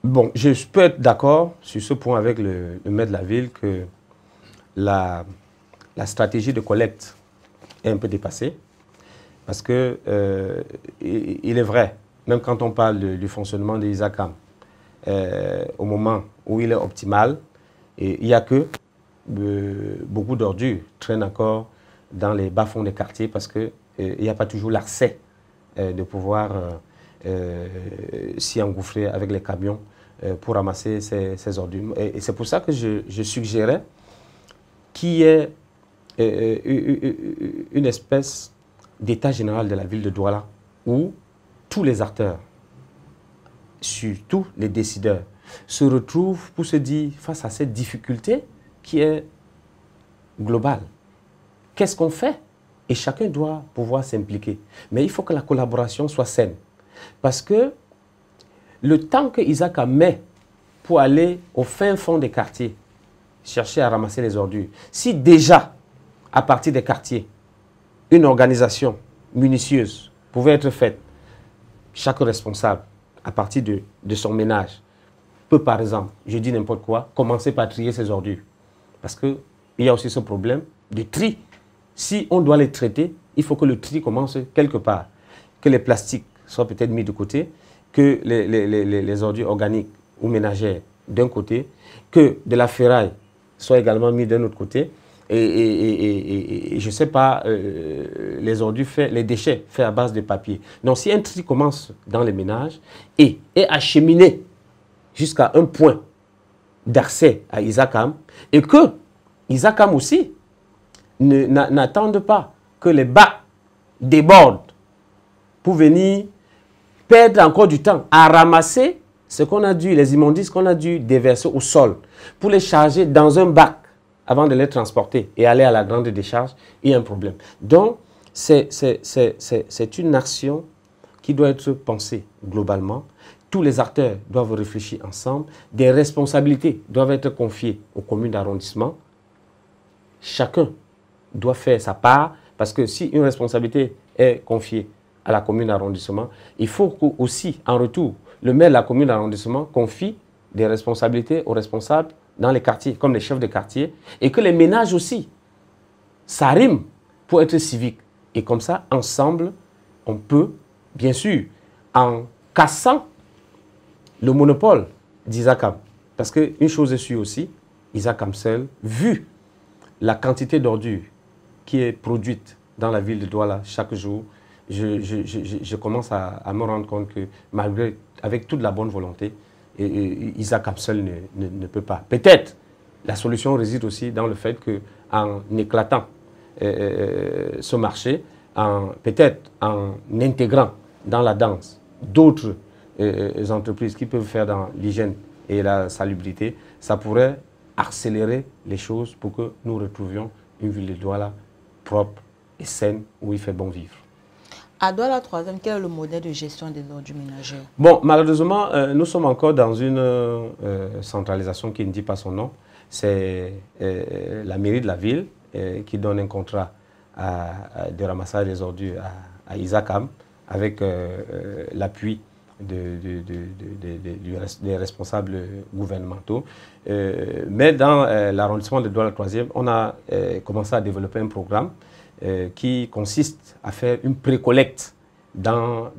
Bon, je peux être d'accord sur ce point avec le maire de la ville que la stratégie de collecte est un peu dépassée parce que il est vrai, même quand on parle du fonctionnement des ISACAM, au moment où il est optimal, il n'y a que beaucoup d'ordures traînent encore dans les bas-fonds des quartiers parce qu'il n'y a pas toujours l'accès de pouvoir s'y engouffrer avec les camions pour ramasser ces ordures. Et c'est pour ça que je suggérais qu'il y ait une espèce d'état général de la ville de Douala où tous les acteurs, surtout les décideurs, se retrouvent pour se dire face à cette difficulté qui est globale. Qu'est-ce qu'on fait? Et chacun doit pouvoir s'impliquer. Mais il faut que la collaboration soit saine. Parce que le temps que Isaac met pour aller au fin fond des quartiers, chercher à ramasser les ordures, si déjà, à partir des quartiers, une organisation minutieuse pouvait être faite, chaque responsable, à partir de son ménage, peut par exemple, je dis n'importe quoi, commencer par trier ses ordures. Parce qu'il y a aussi ce problème de tri. Si on doit les traiter, il faut que le tri commence quelque part. Que les plastiques soient peut-être mis de côté, que les ordures organiques ou ménagères d'un côté, que de la ferraille soit également mis d'un autre côté, et je ne sais pas, les ordures les déchets faits à base de papier. Donc si un tri commence dans les ménages et est acheminé jusqu'à un point d'accès à ISACAM, et que ISACAM aussi n'attendent pas que les bacs débordent pour venir perdre encore du temps à ramasser ce qu'on a dû, les immondices qu'on a dû déverser au sol, pour les charger dans un bac avant de les transporter et aller à la grande décharge, il y a un problème. Donc, c'est une action qui doit être pensée globalement. Tous les acteurs doivent réfléchir ensemble. Des responsabilités doivent être confiées aux communes d'arrondissement. Chacun doit faire sa part, parce que si une responsabilité est confiée à la commune d'arrondissement, il faut aussi, en retour, le maire de la commune d'arrondissement confie des responsabilités aux responsables dans les quartiers, comme les chefs de quartier, et que les ménages aussi s'arriment pour être civiques. Et comme ça, ensemble, on peut, bien sûr, en cassant le monopole d'ISACAM. Parce qu'une chose est sûre aussi, ISACAM seul, vu la quantité d'ordures qui est produite dans la ville de Douala chaque jour, je commence à me rendre compte que malgré, avec toute la bonne volonté, ISACAM seul ne peut pas. Peut-être la solution réside aussi dans le fait qu'en éclatant ce marché, peut-être en intégrant dans la danse d'autres entreprises qui peuvent faire dans l'hygiène et la salubrité, ça pourrait accélérer les choses pour que nous retrouvions une ville de Douala propre et saine où il fait bon vivre. À Douala 3e, quel est le modèle de gestion des ordures ménagères? Bon, malheureusement, nous sommes encore dans une centralisation qui ne dit pas son nom. C'est la mairie de la ville qui donne un contrat de ramassage des ordures à ISACAM avec l'appui des responsables gouvernementaux. Mais dans l'arrondissement de Douala 3e, on a commencé à développer un programme qui consiste à faire une précollecte dans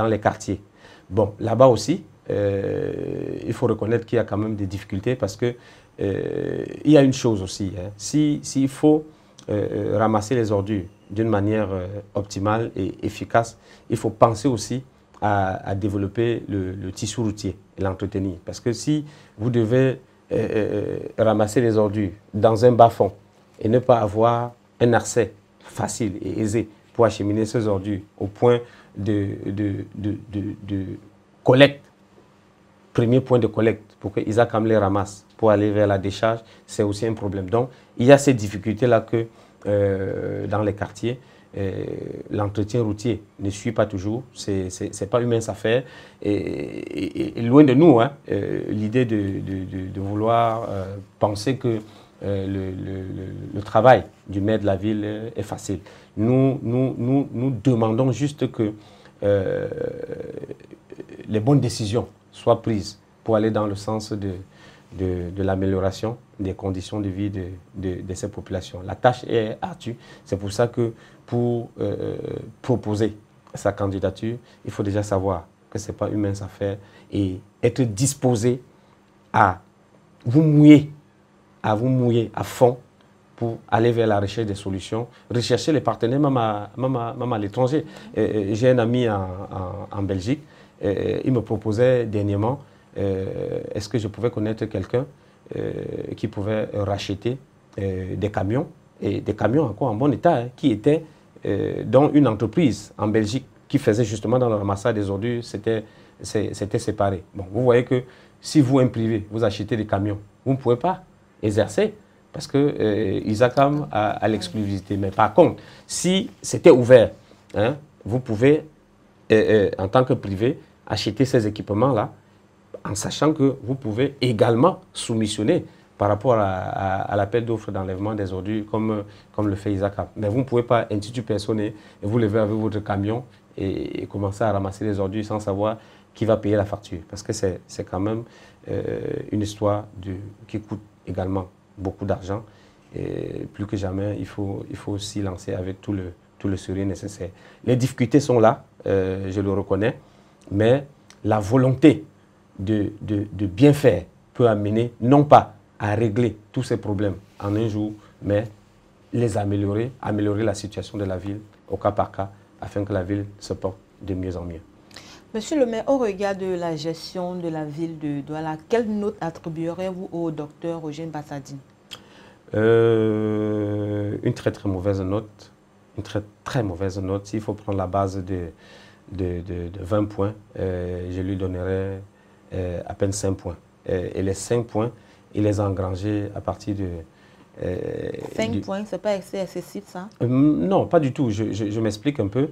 les quartiers. Bon, là-bas aussi, il faut reconnaître qu'il y a quand même des difficultés parce que il y a une chose aussi, hein, s'il faut ramasser les ordures d'une manière optimale et efficace, il faut penser aussi à développer le tissu routier et l'entretenir. Parce que si vous devez ramasser les ordures dans un bas-fond et ne pas avoir un accès facile et aisé pour acheminer ces ordures au point de collecte premier point de collecte pour que Isacam les ramasse pour aller vers la décharge, c'est aussi un problème. Donc, il y a ces difficultés-là que dans les quartiers, l'entretien routier ne suit pas toujours, c'est pas humain à faire. Et loin de nous, hein, l'idée de vouloir penser que le travail du maire de la ville est facile. Nous demandons juste que les bonnes décisions soient prises pour aller dans le sens de l'amélioration des conditions de vie de ces populations. La tâche est ardue. C'est pour ça que pour proposer sa candidature, il faut déjà savoir que ce n'est pas humain à faire et être disposé à vous mouiller à fond pour aller vers la recherche des solutions, rechercher les partenaires même à l'étranger. J'ai un ami en Belgique, il me proposait dernièrement, est-ce que je pouvais connaître quelqu'un qui pouvait racheter des camions, et des camions encore en bon état, hein, qui étaient dans une entreprise en Belgique qui faisait justement dans le ramassage des ordures, c'était séparé. Bon, vous voyez que si vous, un privé, vous achetez des camions, vous ne pouvez pas exercer parce que Isacam a l'exclusivité. Mais par contre, si c'était ouvert, hein, vous pouvez, en tant que privé, acheter ces équipements-là en sachant que vous pouvez également soumissionner par rapport à l'appel d'offres d'enlèvement des ordures comme le fait Isacam. Mais vous ne pouvez pas, institut personnel, et vous levez avec votre camion et commencer à ramasser les ordures sans savoir qui va payer la facture. Parce que c'est quand même une histoire qui coûte également beaucoup d'argent. Et plus que jamais, il faut s'y lancer avec tout le sérieux nécessaire. Les difficultés sont là, je le reconnais, mais la volonté de bien faire peut amener, non pas à régler tous ces problèmes en un jour, mais les améliorer la situation de la ville au cas par cas, afin que la ville se porte de mieux en mieux. Monsieur le maire, au regard de la gestion de la ville de Douala, quelle note attribuerez-vous au docteur Roger Mbassa Dine? Une très très mauvaise note. Une très très mauvaise note. S'il faut prendre la base de 20 points, je lui donnerai à peine 5 points. Et les 5 points, il les a engrangés à partir de... 5 points, ce n'est pas excessif ça? Non, pas du tout. Je m'explique un peu.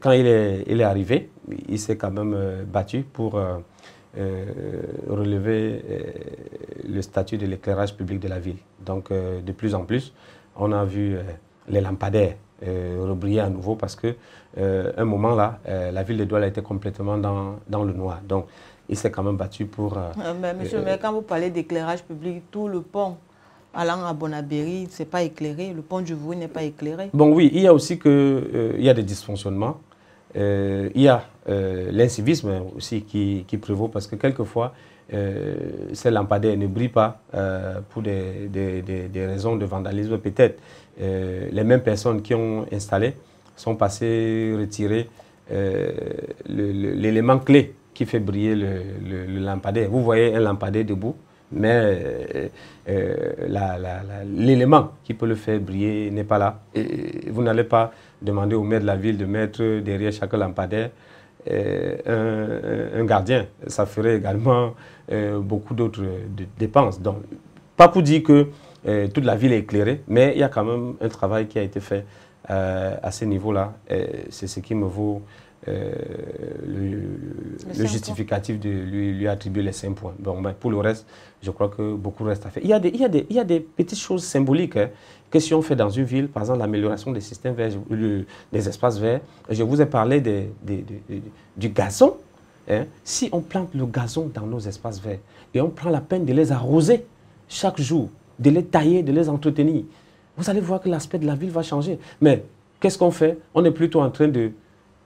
Quand il est arrivé, il s'est quand même battu pour relever le statut de l'éclairage public de la ville. Donc, de plus en plus, on a vu les lampadaires rebriller à nouveau parce qu'à un moment là, la ville de Douala était complètement dans le noir. Donc, il s'est quand même battu pour... mais monsieur le maire, quand vous parlez d'éclairage public, tout le pont allant à Bonabéry, ce n'est pas éclairé, le pont du Voué n'est pas éclairé. Bon oui, il y a aussi il y a des dysfonctionnements. Il y a l'incivisme aussi qui prévaut parce que quelquefois, ces lampadaires ne brillent pas pour des raisons de vandalisme peut-être. Les mêmes personnes qui ont installé sont passées retirer l'élément clé qui fait briller le lampadaire. Vous voyez un lampadaire debout, mais l'élément qui peut le faire briller n'est pas là. Et vous n'allez pas demander au maire de la ville de mettre derrière chaque lampadaire un gardien. Ça ferait également beaucoup d'autres dépenses. Donc, pas pour dire que toute la ville est éclairée, mais il y a quand même un travail qui a été fait à ce niveau-là. C'est ce qui me vaut le justificatif de lui attribuer les 5 points. Bon, ben, pour le reste, je crois que beaucoup reste à faire. Il y a des petites choses symboliques que si on fait dans une ville, par exemple l'amélioration des systèmes verts, des espaces verts. Je vous ai parlé du gazon. Hein. Si on plante le gazon dans nos espaces verts et on prend la peine de les arroser chaque jour, de les tailler, de les entretenir, vous allez voir que l'aspect de la ville va changer. Mais qu'est-ce qu'on fait? On est plutôt en train de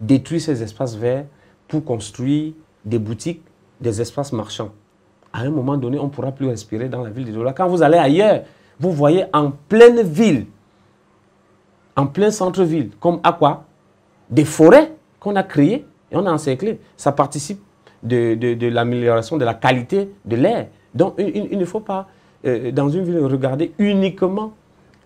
détruire ces espaces verts pour construire des boutiques, des espaces marchands. À un moment donné, on ne pourra plus respirer dans la ville de Douala. Quand vous allez ailleurs, vous voyez en pleine ville, en plein centre-ville, comme à quoi? Des forêts qu'on a créées et on a encerclées. Ça participe de l'amélioration de la qualité de l'air. Donc, il ne faut pas, dans une ville, regarder uniquement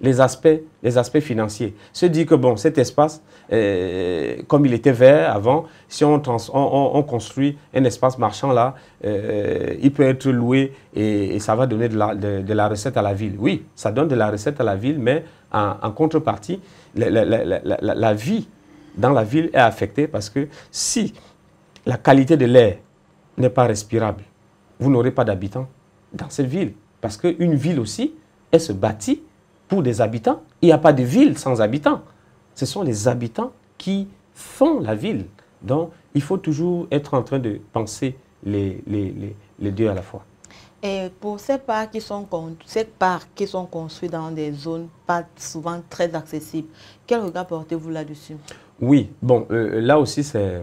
les aspects financiers. Se dire que bon, cet espace, comme il était vert avant, si on construit un espace marchand là, il peut être loué et ça va donner de la recette à la ville. Oui, ça donne de la recette à la ville, mais en contrepartie, la vie dans la ville est affectée parce que si la qualité de l'air n'est pas respirable, vous n'aurez pas d'habitants dans cette ville. Parce qu'une ville aussi, elle se bâtit pour des habitants. Il n'y a pas de ville sans habitants. Ce sont les habitants qui font la ville. Donc, il faut toujours être en train de penser les deux à la fois. Et pour ces parcs qui sont construits dans des zones pas souvent très accessibles, quel regard portez-vous là-dessus? Oui, bon, là aussi, ça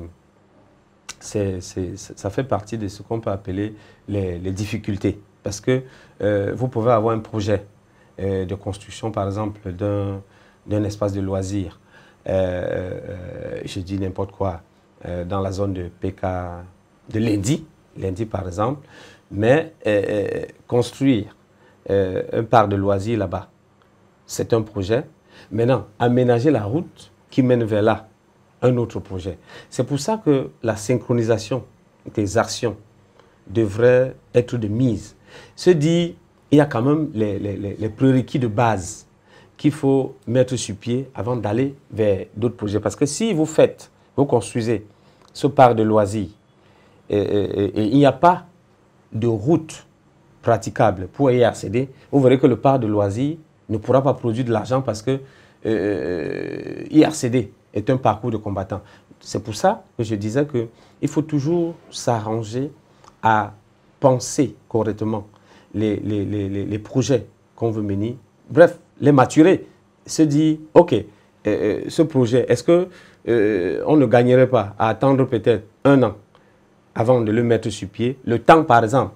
fait partie de ce qu'on peut appeler les difficultés. Parce que vous pouvez avoir un projet de construction, par exemple, d'un espace de loisirs. Je dis n'importe quoi, dans la zone de PK de Lundi par exemple, mais construire un parc de loisirs là-bas, c'est un projet. Maintenant, aménager la route qui mène vers là, un autre projet. C'est pour ça que la synchronisation des actions devrait être de mise. Se dit, il y a quand même les prérequis de base qu'il faut mettre sur pied avant d'aller vers d'autres projets. Parce que si vous construisez ce parc de loisirs et il n'y a pas de route praticable pour y accéder, vous verrez que le parc de loisirs ne pourra pas produire de l'argent parce que y accéder est un parcours de combattant. C'est pour ça que je disais qu'il faut toujours s'arranger à penser correctement les projets qu'on veut mener. Bref, les maturer. Se dire, ok, ce projet, est-ce que on ne gagnerait pas à attendre peut-être 1 an avant de le mettre sur pied? Le temps, par exemple,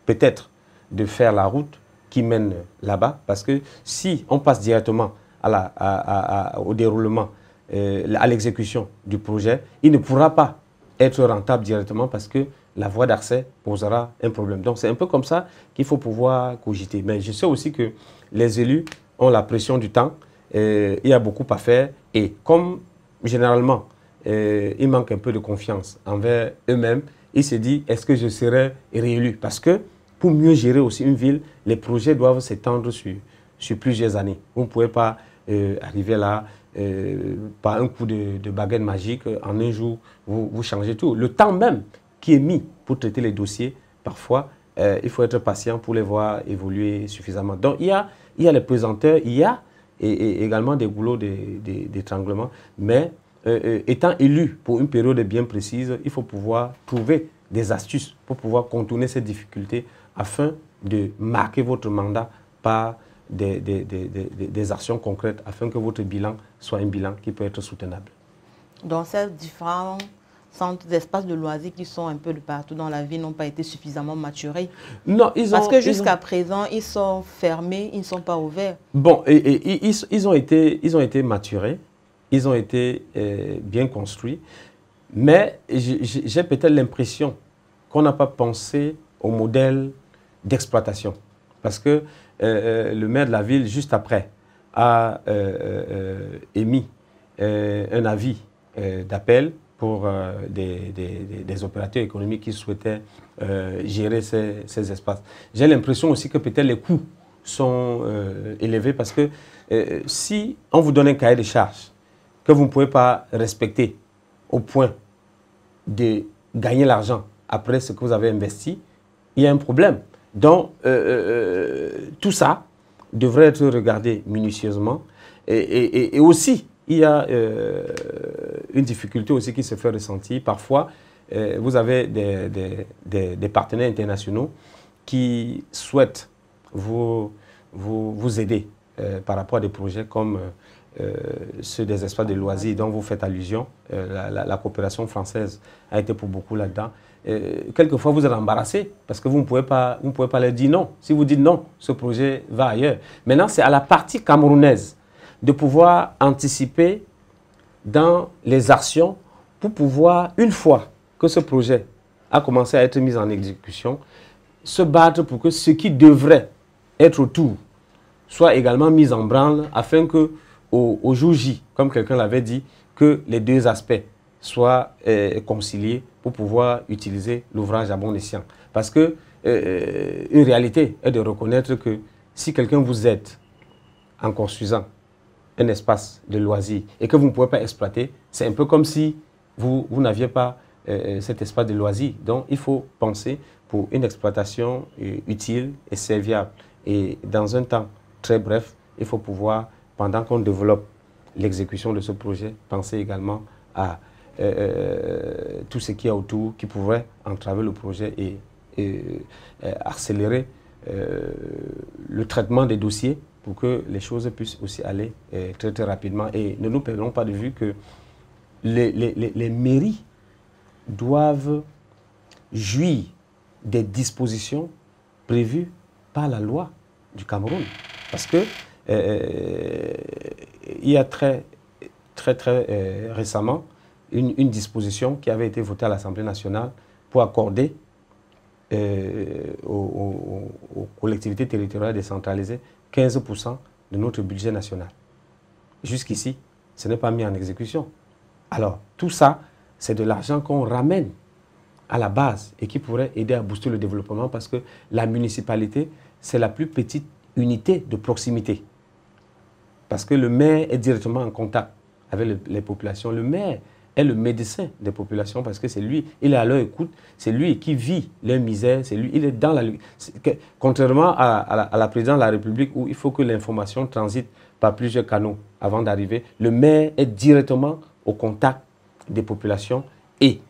peut-être de faire la route qui mène là-bas. Parce que si on passe directement au déroulement, à l'exécution du projet, il ne pourra pas être rentable directement parce que la voie d'accès posera un problème. Donc c'est un peu comme ça qu'il faut pouvoir cogiter. Mais je sais aussi que les élus ont la pression du temps, il y a beaucoup à faire et comme généralement ils manquent un peu de confiance envers eux-mêmes, ils se disent est-ce que je serai réélu? Parce que pour mieux gérer aussi une ville, les projets doivent s'étendre sur plusieurs années. Vous ne pouvez pas arriver là par un coup de baguette magique, en un jour, vous changez tout. Le temps même qui est mis pour traiter les dossiers, parfois, il faut être patient pour les voir évoluer suffisamment. Donc, il y a les pesanteurs, il y a également des goulots d'étranglement, mais étant élu pour une période bien précise, il faut pouvoir trouver des astuces pour pouvoir contourner ces difficultés afin de marquer votre mandat par des actions concrètes afin que votre bilan soit un bilan qui peut être soutenable. Donc, ces différents centres d'espaces de loisirs qui sont un peu de partout dans la ville n'ont pas été suffisamment maturés? Non, parce que jusqu'à présent, ils sont fermés, ils ne sont pas ouverts. Bon, ils ont été maturés, ils ont été bien construits, mais j'ai peut-être l'impression qu'on n'a pas pensé au modèle d'exploitation. Parce que le maire de la ville, juste après, a émis un avis d'appel pour des opérateurs économiques qui souhaitaient gérer ces espaces. J'ai l'impression aussi que peut-être les coûts sont élevés parce que si on vous donne un cahier de charges que vous ne pouvez pas respecter au point de gagner l'argent après ce que vous avez investi, il y a un problème. Donc, tout ça devrait être regardé minutieusement. Et aussi, il y a une difficulté aussi qui se fait ressentir. Parfois, vous avez des partenaires internationaux qui souhaitent vous aider par rapport à des projets comme ceux des espaces de loisirs dont vous faites allusion. La coopération française a été pour beaucoup là-dedans. Quelquefois, vous êtes embarrassé parce que vous ne pouvez pas leur dire non. Si vous dites non, ce projet va ailleurs. Maintenant, c'est à la partie camerounaise de pouvoir anticiper dans les actions pour pouvoir, une fois que ce projet a commencé à être mis en exécution, se battre pour que ce qui devrait être autour soit également mise en branle afin que au jour J, comme quelqu'un l'avait dit, que les deux aspects soient conciliés pour pouvoir utiliser l'ouvrage à bon escient. Parce que une réalité est de reconnaître que si quelqu'un vous aide en construisant un espace de loisirs et que vous ne pouvez pas exploiter, c'est un peu comme si vous n'aviez pas cet espace de loisirs. Donc, il faut penser pour une exploitation utile et serviable. Et dans un temps très bref, il faut pouvoir, pendant qu'on développe l'exécution de ce projet, penser également à tout ce qu'il y a autour qui pourrait entraver le projet et accélérer le traitement des dossiers pour que les choses puissent aussi aller très très rapidement. Et ne nous perdons pas de vue que les mairies doivent jouir des dispositions prévues par la loi du Cameroun. Parce que il y a très récemment une disposition qui avait été votée à l'Assemblée nationale pour accorder aux collectivités territoriales décentralisées 15% de notre budget national. Jusqu'ici, ce n'est pas mis en exécution. Alors, tout ça, c'est de l'argent qu'on ramène à la base et qui pourrait aider à booster le développement parce que la municipalité, c'est la plus petite unité de proximité. Parce que le maire est directement en contact avec les populations. Le maire est le médecin des populations parce que c'est lui, il est à leur écoute, c'est lui qui vit leur misère, c'est lui, il est dans la... Contrairement à la présidence de la République où il faut que l'information transite par plusieurs canaux avant d'arriver, le maire est directement au contact des populations et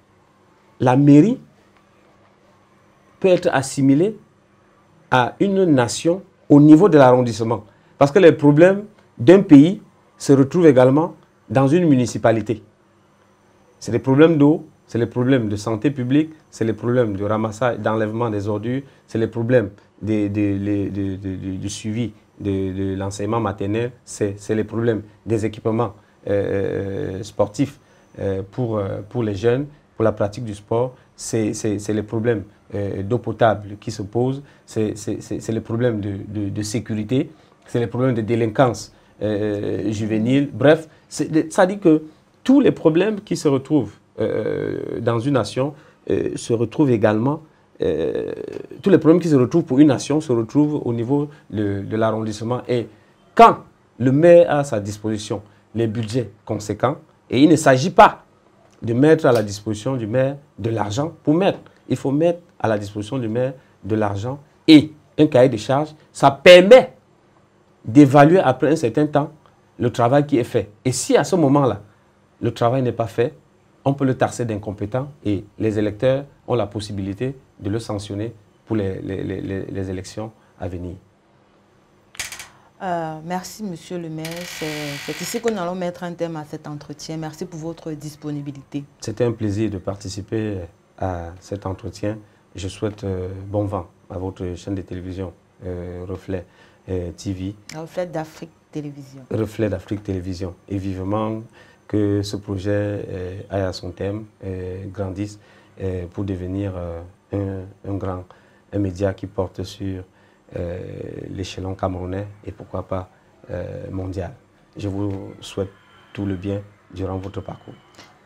la mairie peut être assimilée à une nation au niveau de l'arrondissement. Parce que les problèmes d'un pays se retrouvent également dans une municipalité. C'est les problèmes d'eau, c'est les problèmes de santé publique, c'est les problèmes de ramassage, d'enlèvement des ordures, c'est les problèmes du suivi de l'enseignement maternel, c'est les problèmes des équipements sportifs pour les jeunes, pour la pratique du sport, c'est les problèmes d'eau potable qui se posent, c'est les problèmes de sécurité, c'est les problèmes de délinquance juvénile. Bref, ça dit que tous les problèmes qui se retrouvent dans une nation se retrouvent également, tous les problèmes qui se retrouvent pour une nation se retrouvent au niveau de l'arrondissement. Et quand le maire a à sa disposition les budgets conséquents, et il ne s'agit pas de mettre à la disposition du maire de l'argent pour mettre. Il faut mettre à la disposition du maire de l'argent et un cahier de charges. Ça permet d'évaluer après un certain temps le travail qui est fait. Et si à ce moment-là, le travail n'est pas fait, on peut le tarser d'incompétent et les électeurs ont la possibilité de le sanctionner pour les élections à venir. Merci, monsieur le maire. C'est ici que nous allons mettre un terme à cet entretien. Merci pour votre disponibilité. C'était un plaisir de participer à cet entretien. Je souhaite bon vent à votre chaîne de télévision, Reflet TV. Reflet d'Afrique Télévision. Reflet d'Afrique Télévision. Et vivement que ce projet aille à son terme, grandisse pour devenir un média qui porte sur l'échelon camerounais et pourquoi pas mondial. Je vous souhaite tout le bien durant votre parcours.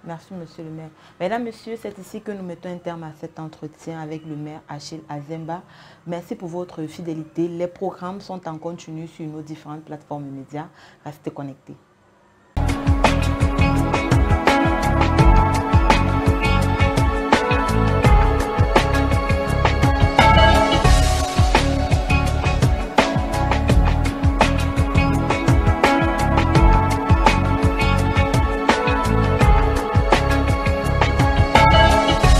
Merci, monsieur le maire. Mesdames, messieurs, c'est ici que nous mettons un terme à cet entretien avec le maire Achille Azemba. Merci pour votre fidélité. Les programmes sont en continu sur nos différentes plateformes médias. Restez connectés.